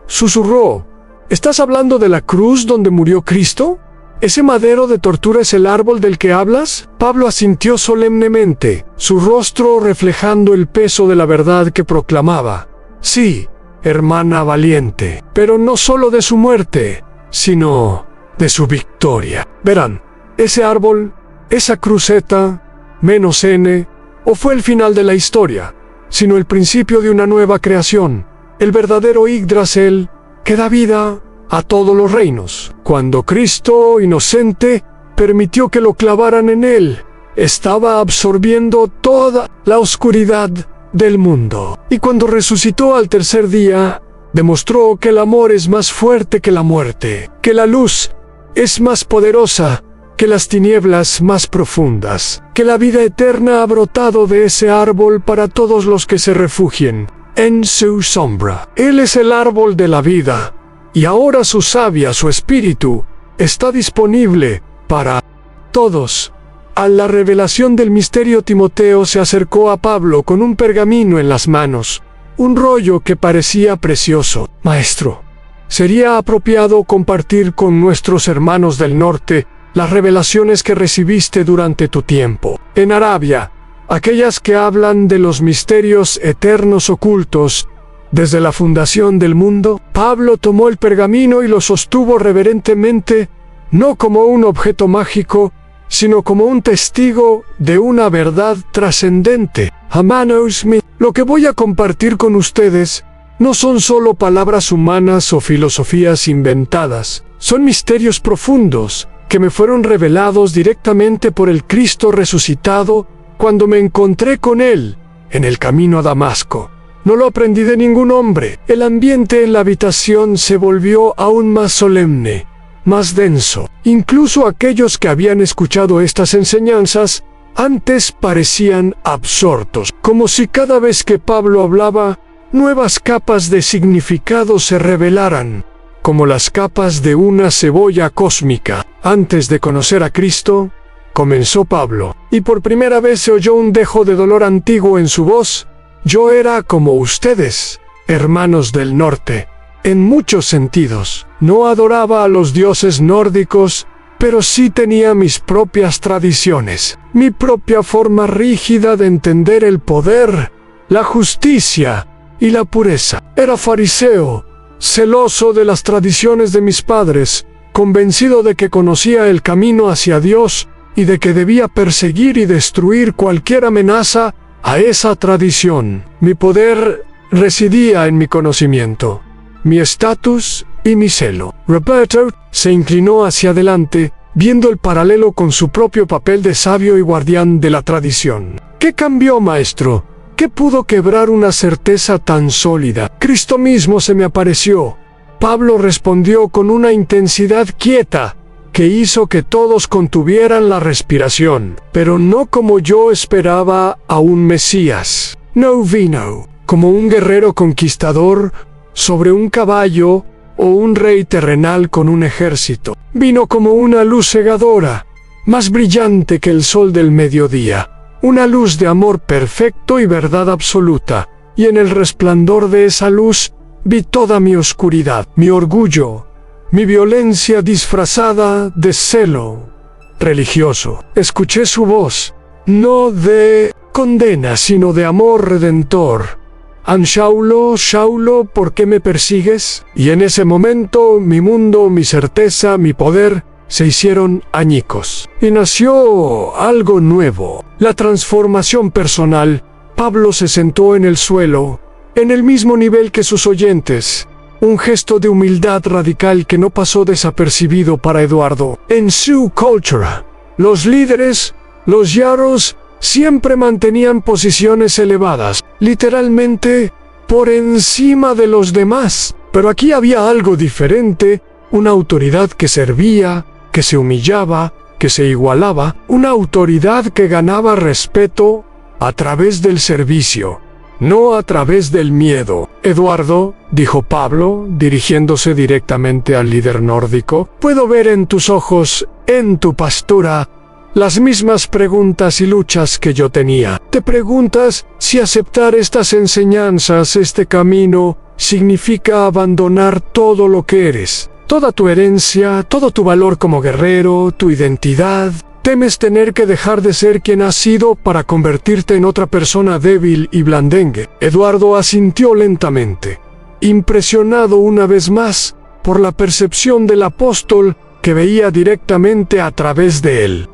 susurró, «¿estás hablando de la cruz donde murió Cristo? ¿Ese madero de tortura es el árbol del que hablas?» Pablo asintió solemnemente, su rostro reflejando el peso de la verdad que proclamaba. «Sí, hermana valiente, pero no solo de su muerte, sino de su victoria. Verán, ese árbol, esa cruceta, menos N, o fue el final de la historia, sino el principio de una nueva creación, el verdadero Yggdrasil, que da vida a todos los reinos. Cuando Cristo, inocente, permitió que lo clavaran en él, estaba absorbiendo toda la oscuridad del mundo. Y cuando resucitó al tercer día, demostró que el amor es más fuerte que la muerte, que la luz es más poderosa que las tinieblas más profundas, que la vida eterna ha brotado de ese árbol para todos los que se refugien en su sombra. Él es el árbol de la vida, y ahora su savia, su espíritu, está disponible para todos. A la revelación del misterio, Timoteo se acercó a Pablo con un pergamino en las manos, un rollo que parecía precioso. «Maestro, sería apropiado compartir con nuestros hermanos del norte las revelaciones que recibiste durante tu tiempo en Arabia, aquellas que hablan de los misterios eternos ocultos desde la fundación del mundo». Pablo tomó el pergamino y lo sostuvo reverentemente, no como un objeto mágico, sino como un testigo de una verdad trascendente. «Hermanos míos, lo que voy a compartir con ustedes no son solo palabras humanas o filosofías inventadas, son misterios profundos que me fueron revelados directamente por el Cristo resucitado cuando me encontré con Él en el camino a Damasco. No lo aprendí de ningún hombre». El ambiente en la habitación se volvió aún más solemne, más denso. Incluso aquellos que habían escuchado estas enseñanzas antes parecían absortos, como si cada vez que Pablo hablaba, nuevas capas de significado se revelaran, como las capas de una cebolla cósmica. «Antes de conocer a Cristo», comenzó Pablo, y por primera vez se oyó un dejo de dolor antiguo en su voz, «yo era como ustedes, hermanos del norte, en muchos sentidos. No adoraba a los dioses nórdicos, pero sí tenía mis propias tradiciones, mi propia forma rígida de entender el poder, la justicia y la pureza. Era fariseo, celoso de las tradiciones de mis padres, convencido de que conocía el camino hacia Dios y de que debía perseguir y destruir cualquier amenaza a esa tradición. Mi poder residía en mi conocimiento, mi estatus y mi celo». Roberto se inclinó hacia adelante, viendo el paralelo con su propio papel de sabio y guardián de la tradición. «¿Qué cambió, maestro? ¿Qué pudo quebrar una certeza tan sólida?» «Cristo mismo se me apareció». Pablo respondió con una intensidad quieta que hizo que todos contuvieran la respiración. «Pero no como yo esperaba a un Mesías. No vino como un guerrero conquistador sobre un caballo o un rey terrenal con un ejército. Vino como una luz cegadora, más brillante que el sol del mediodía, una luz de amor perfecto y verdad absoluta, y en el resplandor de esa luz vi toda mi oscuridad, mi orgullo, mi violencia disfrazada de celo religioso. Escuché su voz, no de condena, sino de amor redentor, Saulo, Saulo, ¿por qué me persigues? Y en ese momento mi mundo, mi certeza, mi poder se hicieron añicos. Y nació algo nuevo, la transformación personal. Pablo se sentó en el suelo, en el mismo nivel que sus oyentes. Un gesto de humildad radical que no pasó desapercibido para Eduardo. En su cultura, los líderes, los yaros, siempre mantenían posiciones elevadas, literalmente por encima de los demás. Pero aquí había algo diferente, una autoridad que servía, que se humillaba, que se igualaba, una autoridad que ganaba respeto a través del servicio, no a través del miedo. Eduardo, dijo Pablo, dirigiéndose directamente al líder nórdico, puedo ver en tus ojos, en tu postura, las mismas preguntas y luchas que yo tenía. Te preguntas si aceptar estas enseñanzas, este camino, significa abandonar todo lo que eres, toda tu herencia, todo tu valor como guerrero, tu identidad. Temes tener que dejar de ser quien has sido para convertirte en otra persona débil y blandengue. Eduardo asintió lentamente, impresionado una vez más por la percepción del apóstol que veía directamente a través de él.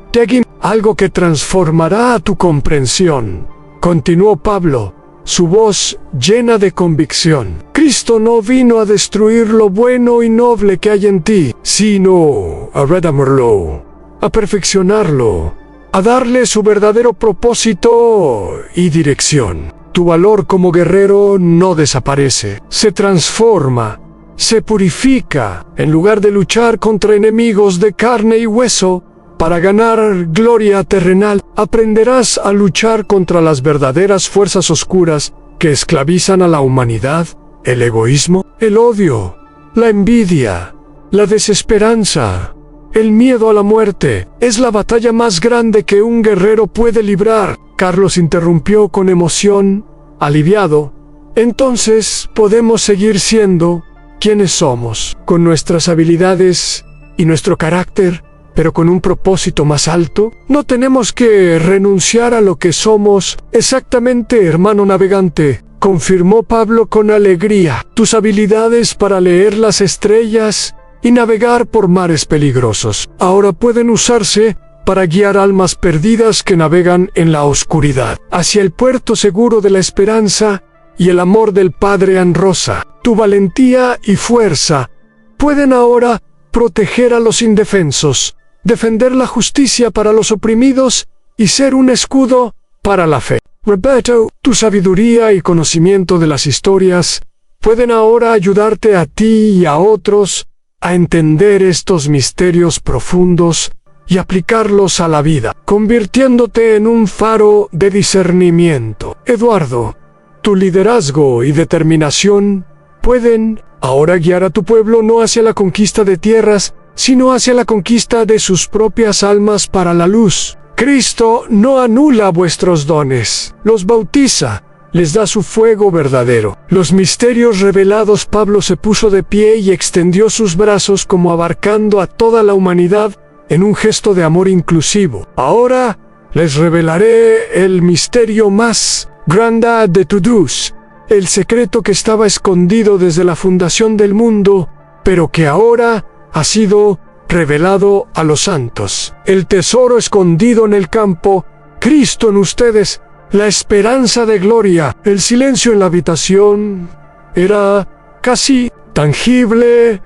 Algo que transformará a tu comprensión, continuó Pablo, su voz llena de convicción. Cristo no vino a destruir lo bueno y noble que hay en ti, sino a redamarlo, a perfeccionarlo, a darle su verdadero propósito y dirección. Tu valor como guerrero no desaparece, se transforma, se purifica. En lugar de luchar contra enemigos de carne y hueso, para ganar gloria terrenal, aprenderás a luchar contra las verdaderas fuerzas oscuras que esclavizan a la humanidad, el egoísmo, el odio, la envidia, la desesperanza, el miedo a la muerte. Es la batalla más grande que un guerrero puede librar. Carlos interrumpió con emoción, aliviado. Entonces podemos seguir siendo quienes somos, con nuestras habilidades y nuestro carácter, pero con un propósito más alto. No tenemos que renunciar a lo que somos. Exactamente, hermano navegante, confirmó Pablo con alegría. Tus habilidades para leer las estrellas y navegar por mares peligrosos ahora pueden usarse para guiar almas perdidas que navegan en la oscuridad hacia el puerto seguro de la esperanza y el amor del Padre Anrosa. Tu valentía y fuerza pueden ahora proteger a los indefensos, defender la justicia para los oprimidos y ser un escudo para la fe. Roberto, tu sabiduría y conocimiento de las historias pueden ahora ayudarte a ti y a otros a entender estos misterios profundos y aplicarlos a la vida, convirtiéndote en un faro de discernimiento. Eduardo, tu liderazgo y determinación pueden ahora guiar a tu pueblo no hacia la conquista de tierras, sino hacia la conquista de sus propias almas para la luz. Cristo no anula vuestros dones, los bautiza, les da su fuego verdadero. Los misterios revelados. Pablo se puso de pie y extendió sus brazos como abarcando a toda la humanidad en un gesto de amor inclusivo. Ahora les revelaré el misterio más grande de todos, el secreto que estaba escondido desde la fundación del mundo, pero que ahora ha sido revelado a los santos. El tesoro escondido en el campo, Cristo en ustedes, la esperanza de gloria. El silencio en la habitación era casi tangible,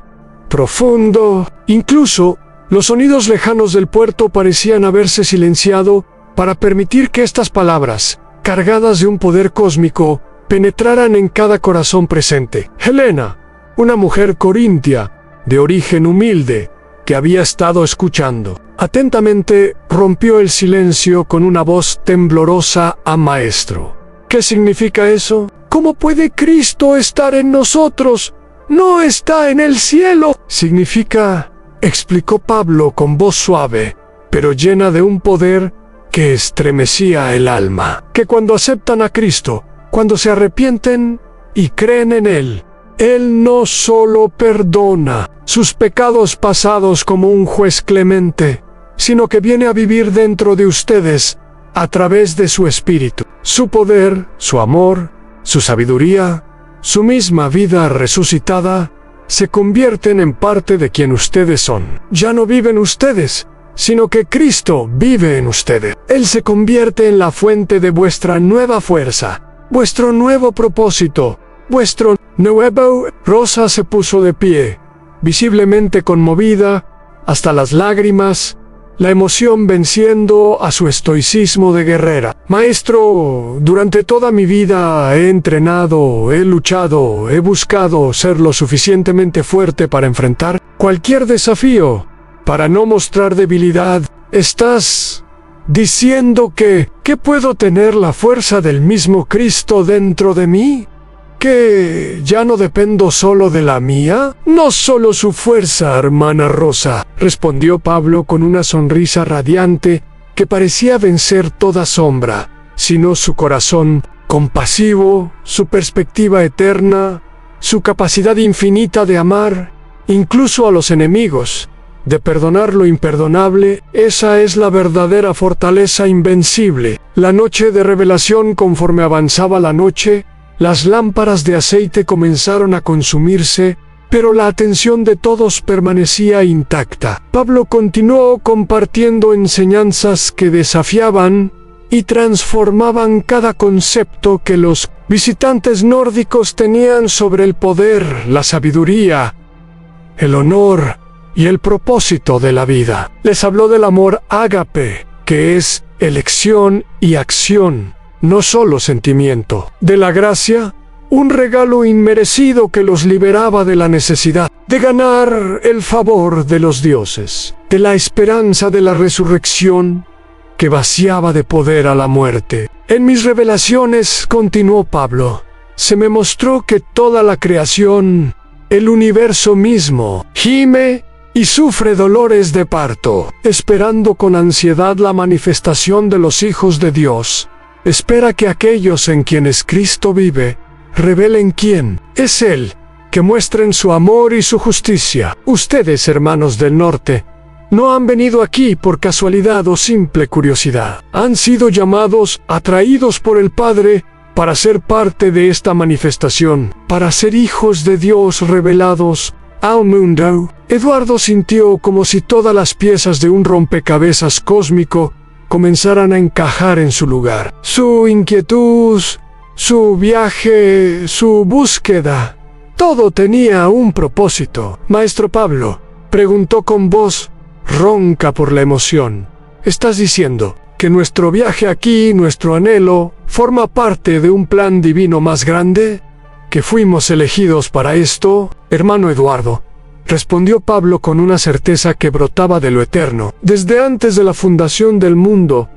profundo. Incluso los sonidos lejanos del puerto parecían haberse silenciado para permitir que estas palabras, cargadas de un poder cósmico, penetraran en cada corazón presente. Helena, una mujer corintia, de origen humilde, que había estado escuchando atentamente, rompió el silencio con una voz temblorosa a Maestro. ¿Qué significa eso? ¿Cómo puede Cristo estar en nosotros? ¡No está en el cielo! Significa, explicó Pablo con voz suave, pero llena de un poder que estremecía el alma, que cuando aceptan a Cristo, cuando se arrepienten y creen en Él, Él no solo perdona sus pecados pasados como un juez clemente, sino que viene a vivir dentro de ustedes a través de su Espíritu. Su poder, su amor su sabiduría, su misma vida resucitada, se convierten en parte de quien ustedes son. Ya no viven ustedes, sino que Cristo vive en ustedes. Él se convierte en la fuente de vuestra nueva fuerza, vuestro nuevo propósito, vuestro nuevo... Rosa se puso de pie, visiblemente conmovida, hasta las lágrimas, la emoción venciendo a su estoicismo de guerrera. Maestro, durante toda mi vida he entrenado, he luchado, he buscado ser lo suficientemente fuerte para enfrentar cualquier desafío, para no mostrar debilidad. ¿Estás diciendo que puedo tener la fuerza del mismo Cristo dentro de mí? ¿Que ya no dependo solo de la mía? No solo su fuerza, hermana Rosa, respondió Pablo con una sonrisa radiante que parecía vencer toda sombra, sino su corazón compasivo, su perspectiva eterna, su capacidad infinita de amar, incluso a los enemigos, de perdonar lo imperdonable. Esa es la verdadera fortaleza invencible. La noche de revelación, conforme avanzaba la noche, las lámparas de aceite comenzaron a consumirse, pero la atención de todos permanecía intacta. Pablo continuó compartiendo enseñanzas que desafiaban y transformaban cada concepto que los visitantes nórdicos tenían sobre el poder, la sabiduría, el honor y el propósito de la vida. Les habló del amor ágape, que es elección y acción, no solo sentimiento. De la gracia, un regalo inmerecido que los liberaba de la necesidad de ganar el favor de los dioses. De la esperanza de la resurrección, que vaciaba de poder a la muerte. En mis revelaciones, continuó Pablo, se me mostró que toda la creación, el universo mismo, gime y sufre dolores de parto, esperando con ansiedad la manifestación de los hijos de Dios. Espera que aquellos en quienes Cristo vive revelen quién es Él, que muestren su amor y su justicia. Ustedes, hermanos del norte, no han venido aquí por casualidad o simple curiosidad. Han sido llamados, atraídos por el Padre, para ser parte de esta manifestación, para ser hijos de Dios revelados al mundo. Eduardo sintió como si todas las piezas de un rompecabezas cósmico comenzaran a encajar en su lugar. Su inquietud, su viaje, su búsqueda, todo tenía un propósito. Maestro Pablo, preguntó con voz ronca por la emoción, ¿estás diciendo que nuestro viaje aquí, nuestro anhelo, forma parte de un plan divino más grande? ¿Que fuimos elegidos para esto? Hermano Eduardo, respondió Pablo con una certeza que brotaba de lo eterno. Desde antes de la fundación del mundo,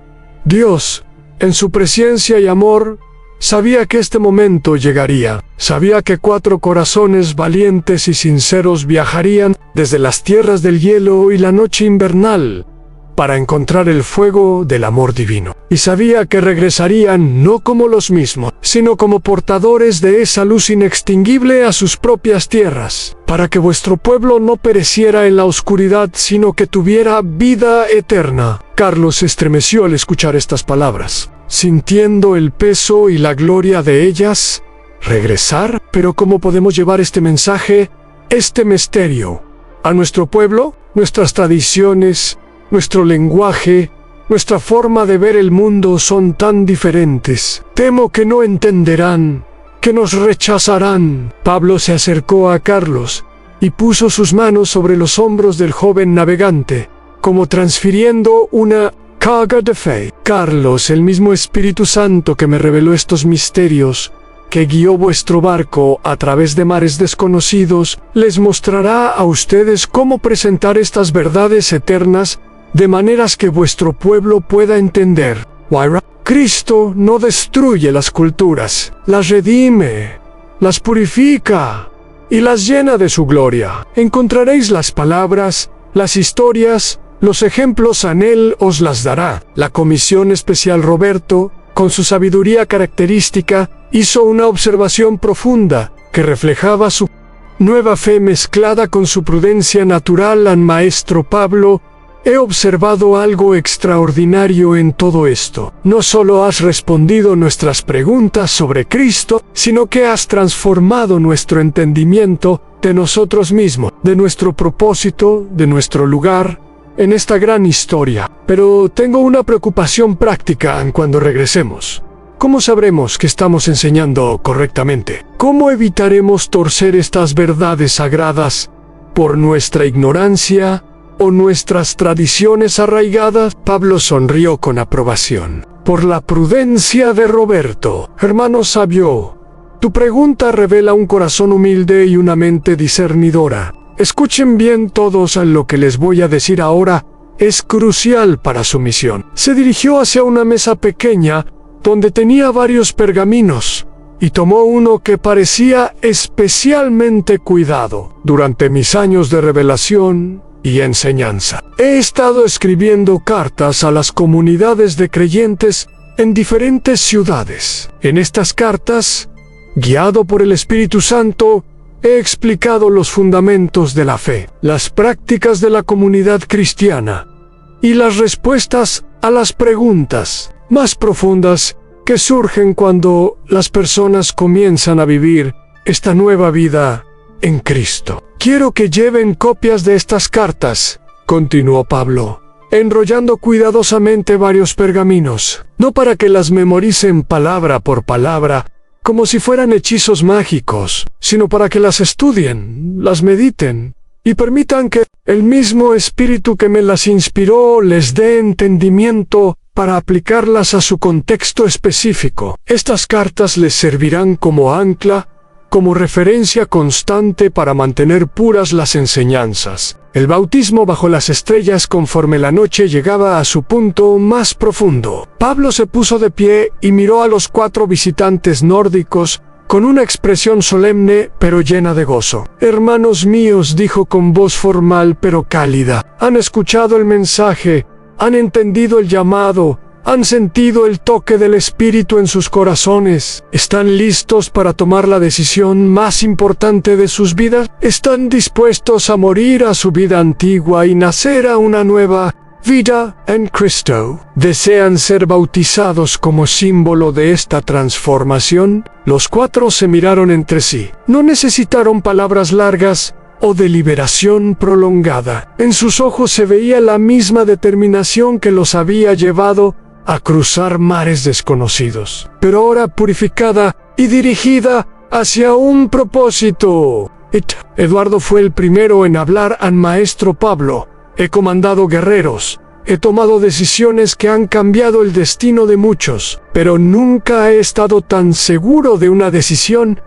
Dios, en su presencia y amor, sabía que este momento llegaría. Sabía que 4 corazones valientes y sinceros viajarían desde las tierras del hielo y la noche invernal para encontrar el fuego del amor divino. Y sabía que regresarían no como los mismos, sino como portadores de esa luz inextinguible a sus propias tierras, para que vuestro pueblo no pereciera en la oscuridad, sino que tuviera vida eterna. Carlos se estremeció al escuchar estas palabras, sintiendo el peso y la gloria de ellas. ¿Regresar? Pero ¿cómo podemos llevar este mensaje, este misterio, a nuestro pueblo? Nuestras tradiciones, nuestro lenguaje, nuestra forma de ver el mundo son tan diferentes. Temo que no entenderán, que nos rechazarán. Pablo se acercó a Carlos y puso sus manos sobre los hombros del joven navegante, como transfiriendo una carga de fe. Carlos, el mismo Espíritu Santo que me reveló estos misterios, que guió vuestro barco a través de mares desconocidos, les mostrará a ustedes cómo presentar estas verdades eternas de maneras que vuestro pueblo pueda entender. Waira, Cristo no destruye las culturas, las redime, las purifica y las llena de su gloria. Encontraréis las palabras, las historias, los ejemplos, en Él os las dará. La Comisión Especial Roberto, con su sabiduría característica, hizo una observación profunda que reflejaba su nueva fe mezclada con su prudencia natural al maestro Pablo. he observado algo extraordinario en todo esto. No solo has respondido nuestras preguntas sobre Cristo, sino que has transformado nuestro entendimiento de nosotros mismos, de nuestro propósito, de nuestro lugar en esta gran historia. Pero tengo una preocupación práctica cuando regresemos. ¿Cómo sabremos que estamos enseñando correctamente? ¿Cómo evitaremos torcer estas verdades sagradas por nuestra ignorancia o nuestras tradiciones arraigadas? Pablo sonrió con aprobación. Por la prudencia de Roberto, hermano sabio, tu pregunta revela un corazón humilde y una mente discernidora. Escuchen bien todos a lo que les voy a decir ahora. Es crucial para su misión. Se dirigió hacia una mesa pequeña donde tenía varios pergaminos, y tomó uno que parecía especialmente cuidado. Durante mis años de revelación y enseñanza, he estado escribiendo cartas a las comunidades de creyentes en diferentes ciudades. En estas cartas, guiado por el Espíritu Santo, he explicado los fundamentos de la fe, las prácticas de la comunidad cristiana y las respuestas a las preguntas más profundas que surgen cuando las personas comienzan a vivir esta nueva vida en Cristo. Quiero que lleven copias de estas cartas, continuó Pablo, enrollando cuidadosamente varios pergaminos, no para que las memoricen palabra por palabra, como si fueran hechizos mágicos, sino para que las estudien, las mediten, y permitan que el mismo Espíritu que me las inspiró les dé entendimiento para aplicarlas a su contexto específico. Estas cartas les servirán como ancla, como referencia constante para mantener puras las enseñanzas. El bautismo bajo las estrellas conforme la noche llegaba a su punto más profundo. Pablo se puso de pie y miró a los 4 visitantes nórdicos con una expresión solemne pero llena de gozo. Hermanos míos, dijo con voz formal pero cálida, han escuchado el mensaje, han entendido el llamado, han sentido el toque del Espíritu en sus corazones. ¿Están listos para tomar la decisión más importante de sus vidas? ¿Están dispuestos a morir a su vida antigua y nacer a una nueva vida en Cristo? ¿Desean ser bautizados como símbolo de esta transformación? Los 4 se miraron entre sí. No necesitaron palabras largas o deliberación prolongada. En sus ojos se veía la misma determinación que los había llevado a cruzar mares desconocidos, pero ahora purificada y dirigida hacia un propósito. Eduardo fue el primero en hablar al maestro Pablo. He comandado guerreros, he tomado decisiones que han cambiado el destino de muchos, pero nunca he estado tan seguro de una decisión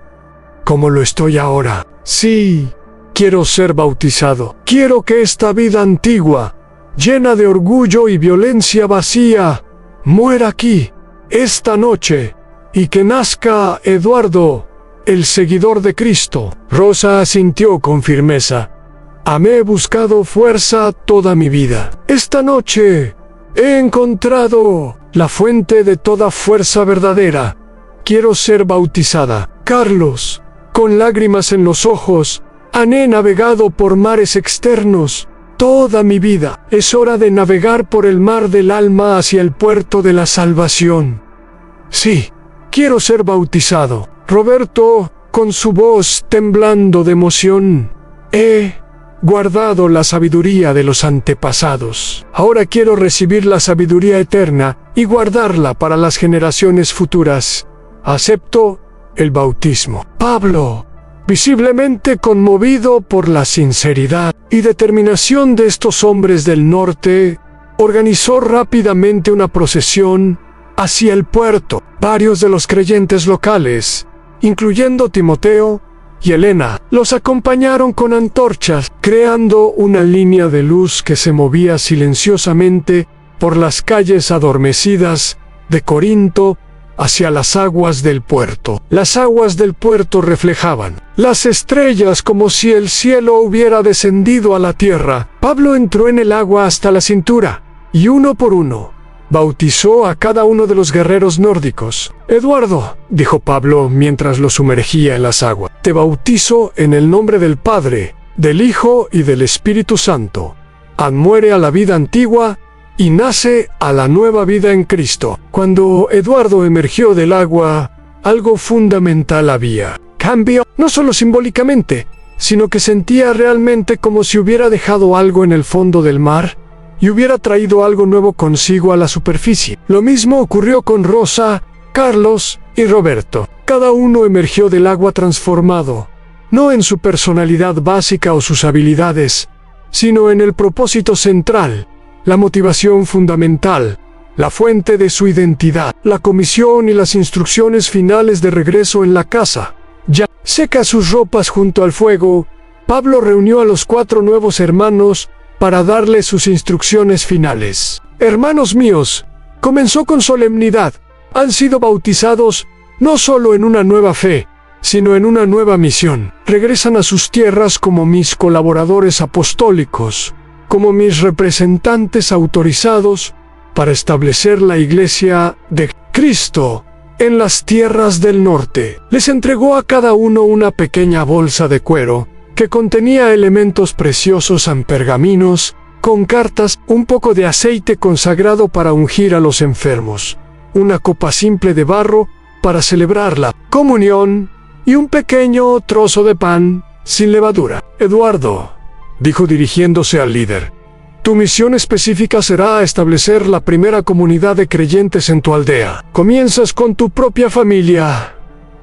como lo estoy ahora. Sí, quiero ser bautizado. Quiero que esta vida antigua, llena de orgullo y violencia vacía, muera aquí, esta noche, y que nazca Eduardo, el seguidor de Cristo. Rosa asintió con firmeza. He buscado fuerza toda mi vida. Esta noche he encontrado la fuente de toda fuerza verdadera. Quiero ser bautizada. Carlos, con lágrimas en los ojos, he navegado por mares externos toda mi vida. Es hora de navegar por el mar del alma hacia el puerto de la salvación. Sí, quiero ser bautizado. Roberto, con su voz temblando de emoción, he guardado la sabiduría de los antepasados. Ahora quiero recibir la sabiduría eterna y guardarla para las generaciones futuras. Acepto el bautismo. Pablo, visiblemente conmovido por la sinceridad y determinación de estos hombres del norte, organizó rápidamente una procesión hacia el puerto. Varios de los creyentes locales, incluyendo Timoteo y Helena, los acompañaron con antorchas, creando una línea de luz que se movía silenciosamente por las calles adormecidas de Corinto hacia las aguas del puerto. Las aguas del puerto reflejaban las estrellas como si el cielo hubiera descendido a la tierra. Pablo entró en el agua hasta la cintura, y uno por uno bautizó a cada uno de los guerreros nórdicos. Eduardo, dijo Pablo mientras lo sumergía en las aguas, te bautizo en el nombre del Padre, del Hijo y del Espíritu Santo. muere a la vida antigua y nace a la nueva vida en Cristo. Cuando Eduardo emergió del agua, algo fundamental había. Cambio, no solo simbólicamente, sino que sentía realmente como si hubiera dejado algo en el fondo del mar y hubiera traído algo nuevo consigo a la superficie. Lo mismo ocurrió con Rosa, Carlos y Roberto. Cada uno emergió del agua transformado, no en su personalidad básica o sus habilidades, sino en el propósito central, la motivación fundamental, la fuente de su identidad, la comisión y las instrucciones finales de regreso en la casa. Ya seca sus ropas junto al fuego, Pablo reunió a los 4 nuevos hermanos para darles sus instrucciones finales. Hermanos míos, comenzó con solemnidad. Han sido bautizados no solo en una nueva fe, sino en una nueva misión. Regresan a sus tierras como mis colaboradores apostólicos, como mis representantes autorizados para establecer la iglesia de Cristo en las tierras del norte. Les entregó a cada uno una pequeña bolsa de cuero que contenía elementos preciosos en pergaminos, con cartas, un poco de aceite consagrado para ungir a los enfermos, una copa simple de barro para celebrar la comunión y un pequeño trozo de pan sin levadura. Eduardo, dijo dirigiéndose al líder, tu misión específica será establecer la primera comunidad de creyentes en tu aldea. Comienzas con tu propia familia,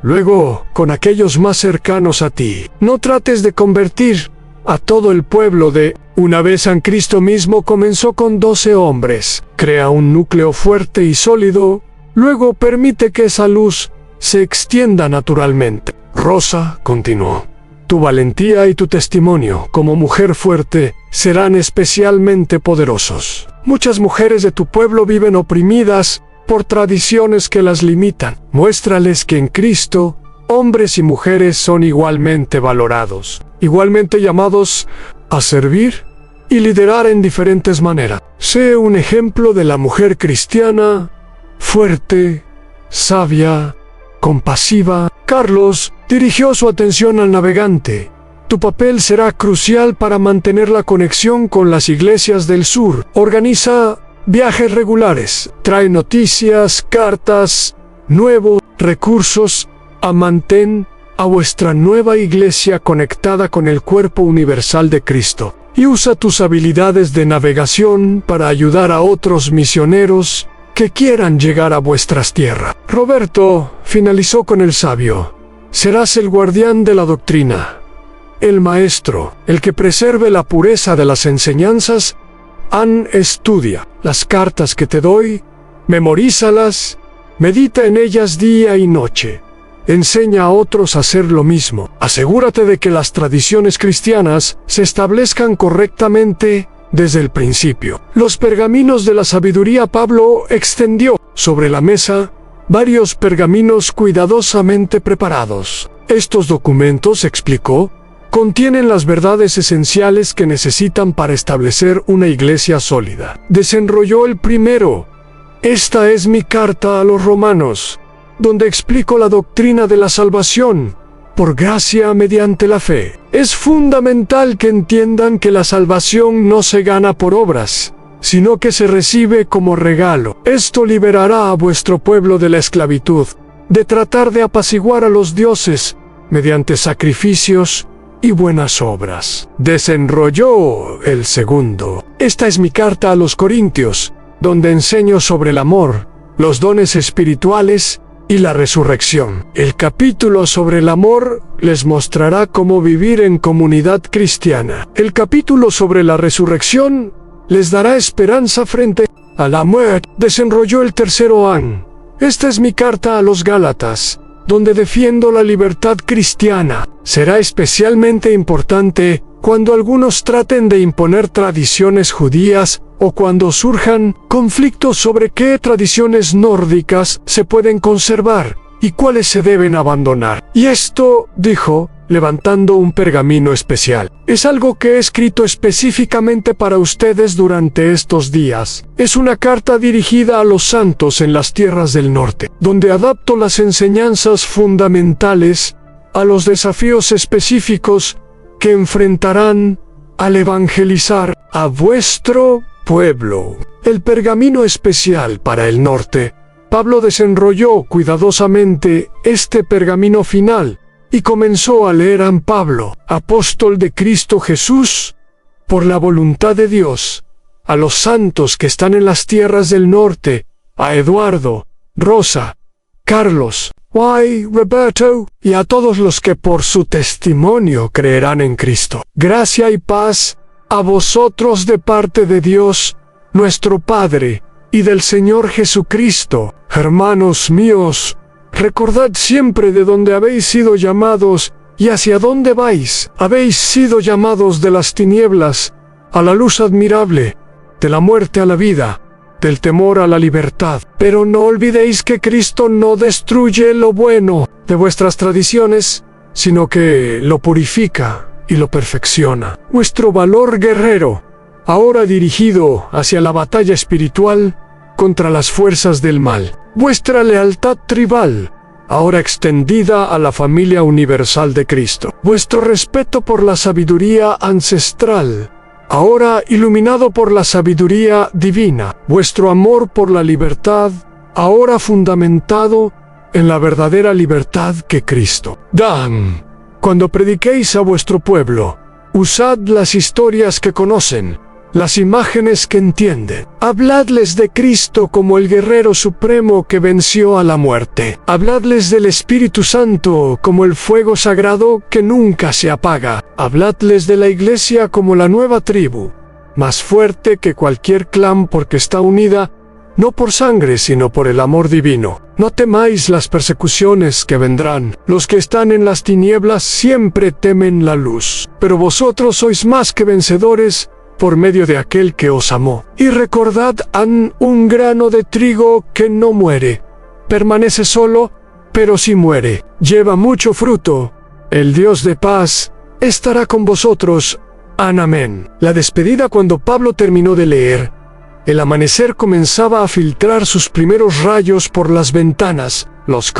luego con aquellos más cercanos a ti. No trates de convertir a todo el pueblo de una vez en Cristo mismo. Comenzó con 12 hombres. Crea un núcleo fuerte y sólido, luego permite que esa luz se extienda naturalmente. Rosa continuó, tu valentía y tu testimonio como mujer fuerte serán especialmente poderosos. Muchas mujeres de tu pueblo viven oprimidas por tradiciones que las limitan. Muéstrales que en Cristo, hombres y mujeres son igualmente valorados, igualmente llamados a servir y liderar en diferentes maneras. Sé un ejemplo de la mujer cristiana, fuerte, sabia, compasiva. Carlos dirigió su atención al navegante. Tu papel será crucial para mantener la conexión con las iglesias del sur. Organiza viajes regulares, trae noticias, cartas, nuevos recursos, mantén a vuestra nueva iglesia conectada con el cuerpo universal de Cristo. Y usa tus habilidades de navegación para ayudar a otros misioneros que quieran llegar a vuestras tierras. Roberto finalizó con el sabio. Serás el guardián de la doctrina, el maestro, el que preserve la pureza de las enseñanzas. Estudia las cartas que te doy, memorízalas, medita en ellas día y noche. Enseña a otros a hacer lo mismo. Asegúrate de que las tradiciones cristianas se establezcan correctamente desde el principio. Los pergaminos de la sabiduría. Pablo extendió sobre la mesa varios pergaminos cuidadosamente preparados. Estos documentos, explicó, contienen las verdades esenciales que necesitan para establecer una iglesia sólida. Desenrolló el primero. Esta es mi carta a los romanos, donde explico la doctrina de la salvación por gracia mediante la fe. Es fundamental que entiendan que la salvación no se gana por obras, sino que se recibe como regalo. Esto liberará a vuestro pueblo de la esclavitud, de tratar de apaciguar a los dioses mediante sacrificios y buenas obras. Desenrolló el segundo. Esta es mi carta a los Corintios, donde enseño sobre el amor, los dones espirituales y la resurrección. El capítulo sobre el amor les mostrará cómo vivir en comunidad cristiana. El capítulo sobre la resurrección les dará esperanza frente a la muerte. Desenrolló el tercero. Esta es mi carta a los Gálatas, donde defiendo la libertad cristiana. Será especialmente importante cuando algunos traten de imponer tradiciones judías o cuando surjan conflictos sobre qué tradiciones nórdicas se pueden conservar y cuáles se deben abandonar. Y esto, dijo, levantando un pergamino especial, es algo que he escrito específicamente para ustedes durante estos días. Es una carta dirigida a los santos en las tierras del norte, donde adapto las enseñanzas fundamentales a los desafíos específicos que enfrentarán al evangelizar a vuestro pueblo. El pergamino especial para el norte. Pablo desenrolló cuidadosamente este pergamino final y comenzó a leer a Pablo, apóstol de Cristo Jesús, por la voluntad de Dios, a los santos que están en las tierras del norte, a Eduardo, Rosa, Carlos, Roberto, y a todos los que por su testimonio creerán en Cristo. Gracia y paz a vosotros de parte de Dios, nuestro Padre, y del Señor Jesucristo. Hermanos míos, recordad siempre de dónde habéis sido llamados y hacia dónde vais. Habéis sido llamados de las tinieblas a la luz admirable, de la muerte a la vida, del temor a la libertad. Pero no olvidéis que Cristo no destruye lo bueno de vuestras tradiciones, sino que lo purifica y lo perfecciona. Vuestro valor guerrero, ahora dirigido hacia la batalla espiritual contra las fuerzas del mal. Vuestra lealtad tribal, ahora extendida a la familia universal de Cristo. Vuestro respeto por la sabiduría ancestral, ahora iluminado por la sabiduría divina. Vuestro amor por la libertad, ahora fundamentado en la verdadera libertad que Cristo da. Cuando prediquéis a vuestro pueblo, usad las historias que conocen, las imágenes que entienden. Habladles de Cristo como el guerrero supremo que venció a la muerte. Habladles del Espíritu Santo como el fuego sagrado que nunca se apaga. Habladles de la Iglesia como la nueva tribu, más fuerte que cualquier clan porque está unida, no por sangre sino por el amor divino. No temáis las persecuciones que vendrán. Los que están en las tinieblas siempre temen la luz. Pero vosotros sois más que vencedores por medio de aquel que os amó. Y recordad un grano de trigo que no muere. Permanece solo, pero si muere, lleva mucho fruto. El Dios de paz estará con vosotros. Amén. La despedida. Cuando Pablo terminó de leer, el amanecer comenzaba a filtrar sus primeros rayos por las ventanas. Los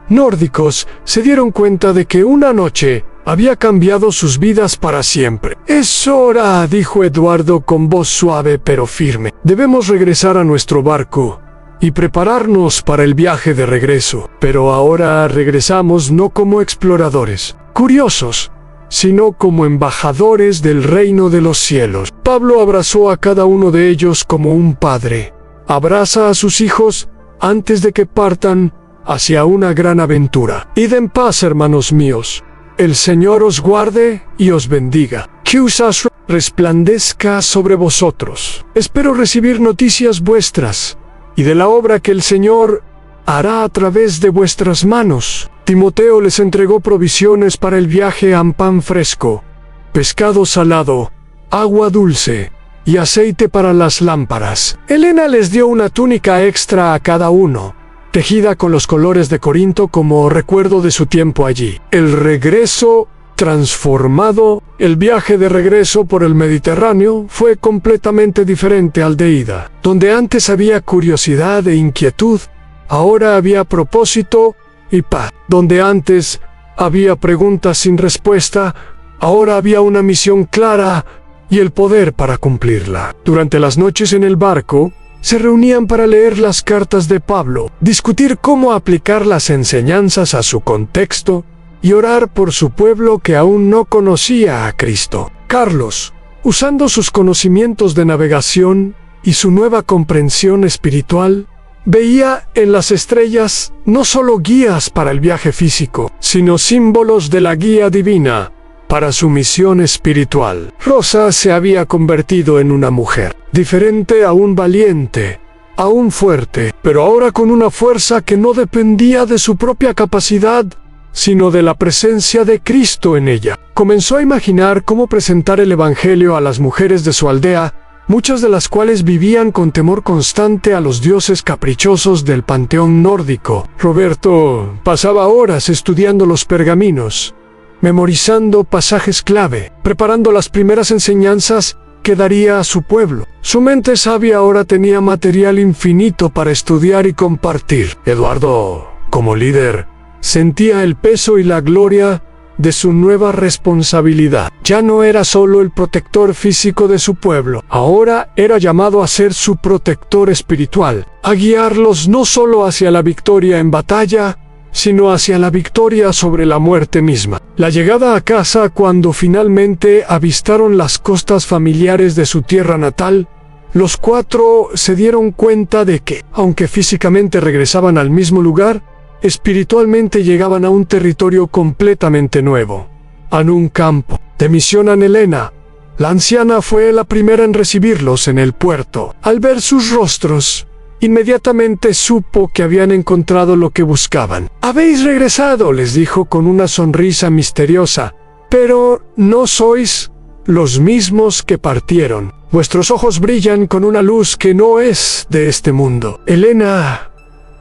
nórdicos se dieron cuenta de que una noche había cambiado sus vidas para siempre. «Es hora», dijo Eduardo con voz suave pero firme. «Debemos regresar a nuestro barco y prepararnos para el viaje de regreso. Pero ahora regresamos no como exploradores, curiosos, sino como embajadores del reino de los cielos». Pablo abrazó a cada uno de ellos como un padre abraza a sus hijos antes de que partan hacia una gran aventura. Id en paz, hermanos míos. El Señor os guarde y os bendiga. Que usas resplandezca sobre vosotros. Espero recibir noticias vuestras y de la obra que el Señor hará a través de vuestras manos. Timoteo les entregó provisiones para el viaje, pan fresco, pescado salado, agua dulce y aceite para las lámparas. Helena les dio una túnica extra a cada uno, tejida con los colores de Corinto como recuerdo de su tiempo allí. El regreso transformado. El viaje de regreso por el Mediterráneo fue completamente diferente al de ida. Donde antes había curiosidad e inquietud, ahora había propósito y paz. Donde antes había preguntas sin respuesta, ahora había una misión clara y el poder para cumplirla. Durante las noches en el barco, se reunían para leer las cartas de Pablo, discutir cómo aplicar las enseñanzas a su contexto y orar por su pueblo que aún no conocía a Cristo. Carlos, usando sus conocimientos de navegación y su nueva comprensión espiritual, veía en las estrellas no solo guías para el viaje físico, sino símbolos de la guía divina para su misión espiritual. Rosa se había convertido en una mujer, diferente, aún valiente, aún fuerte, pero ahora con una fuerza que no dependía de su propia capacidad, sino de la presencia de Cristo en ella. Comenzó a imaginar cómo presentar el Evangelio a las mujeres de su aldea, muchas de las cuales vivían con temor constante a los dioses caprichosos del panteón nórdico. Roberto pasaba horas estudiando los pergaminos, memorizando pasajes clave, preparando las primeras enseñanzas que daría a su pueblo. Su mente sabia ahora tenía material infinito para estudiar y compartir. Eduardo, como líder, sentía el peso y la gloria de su nueva responsabilidad. Ya no era solo el protector físico de su pueblo, ahora era llamado a ser su protector espiritual, a guiarlos no solo hacia la victoria en batalla, sino hacia la victoria sobre la muerte misma. La llegada a casa cuando finalmente avistaron las costas familiares de su tierra natal, los cuatro se dieron cuenta de que, aunque físicamente regresaban al mismo lugar, espiritualmente llegaban a un territorio completamente nuevo, a un campo de misión. Ana Elena, la anciana, fue la primera en recibirlos en el puerto. Al ver sus rostros, inmediatamente supo que habían encontrado lo que buscaban. «Habéis regresado», les dijo con una sonrisa misteriosa, «pero no sois los mismos que partieron. Vuestros ojos brillan con una luz que no es de este mundo». «Elena»,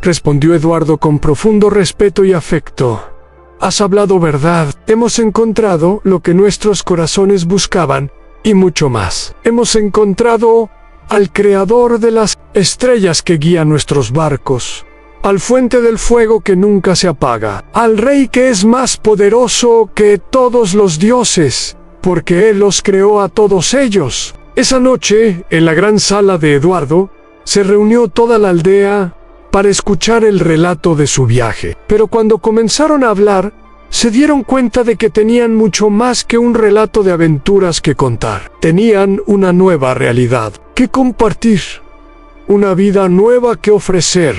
respondió Eduardo con profundo respeto y afecto, «has hablado verdad. Hemos encontrado lo que nuestros corazones buscaban y mucho más. Hemos encontrado al creador de las estrellas que guía nuestros barcos, al fuente del fuego que nunca se apaga, al rey que es más poderoso que todos los dioses, porque él los creó a todos ellos». Esa noche, en la gran sala de Eduardo, se reunió toda la aldea para escuchar el relato de su viaje. Pero cuando comenzaron a hablar, se dieron cuenta de que tenían mucho más que un relato de aventuras que contar. Tenían una nueva realidad que compartir, una vida nueva que ofrecer,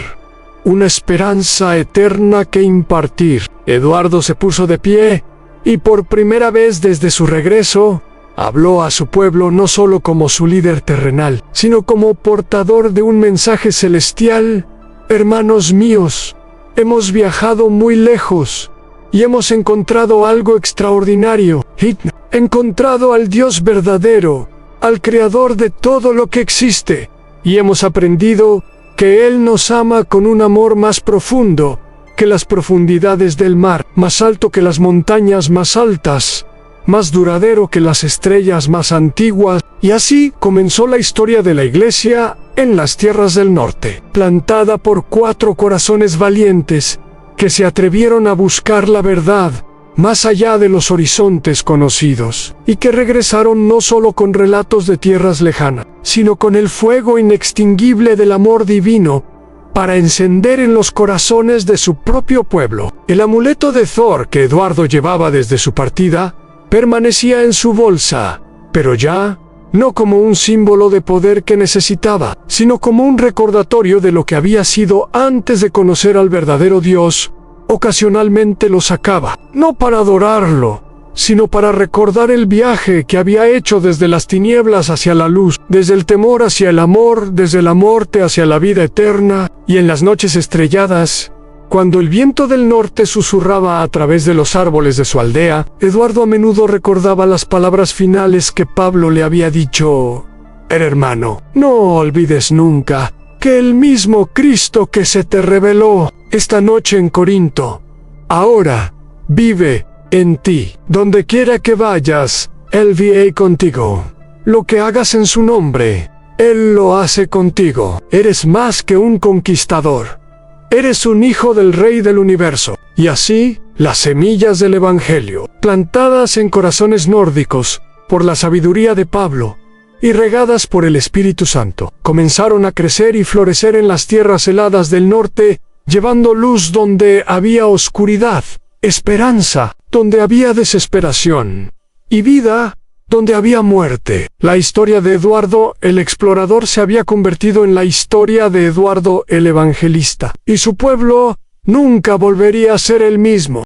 una esperanza eterna que impartir. Eduardo se puso de pie y por primera vez desde su regreso, habló a su pueblo no solo como su líder terrenal, sino como portador de un mensaje celestial. «Hermanos míos, hemos viajado muy lejos y hemos encontrado algo extraordinario. Encontrado al Dios verdadero, al Creador de todo lo que existe, y hemos aprendido que Él nos ama con un amor más profundo que las profundidades del mar, más alto que las montañas más altas, más duradero que las estrellas más antiguas». Y así comenzó la historia de la Iglesia en las tierras del norte, plantada por 4 corazones valientes que se atrevieron a buscar la verdad más allá de los horizontes conocidos, y que regresaron no solo con relatos de tierras lejanas, sino con el fuego inextinguible del amor divino para encender en los corazones de su propio pueblo. El amuleto de Thor que Eduardo llevaba desde su partida permanecía en su bolsa, pero ya no como un símbolo de poder que necesitaba, sino como un recordatorio de lo que había sido antes de conocer al verdadero Dios. Ocasionalmente lo sacaba, no para adorarlo, sino para recordar el viaje que había hecho desde las tinieblas hacia la luz, desde el temor hacia el amor, desde la muerte hacia la vida eterna. Y en las noches estrelladas, cuando el viento del norte susurraba a través de los árboles de su aldea, Eduardo a menudo recordaba las palabras finales que Pablo le había dicho: «Hermano, no olvides nunca que el mismo Cristo que se te reveló esta noche en Corinto, ahora vive en ti. Donde quiera que vayas, Él vive contigo. Lo que hagas en su nombre, Él lo hace contigo. Eres más que un conquistador. Eres un hijo del Rey del Universo». Y así, las semillas del Evangelio, plantadas en corazones nórdicos por la sabiduría de Pablo y regadas por el Espíritu Santo, comenzaron a crecer y florecer en las tierras heladas del norte, llevando luz donde había oscuridad, esperanza donde había desesperación, y vida donde había muerte. La historia de Eduardo el explorador se había convertido en la historia de Eduardo el evangelista, y su pueblo nunca volvería a ser el mismo.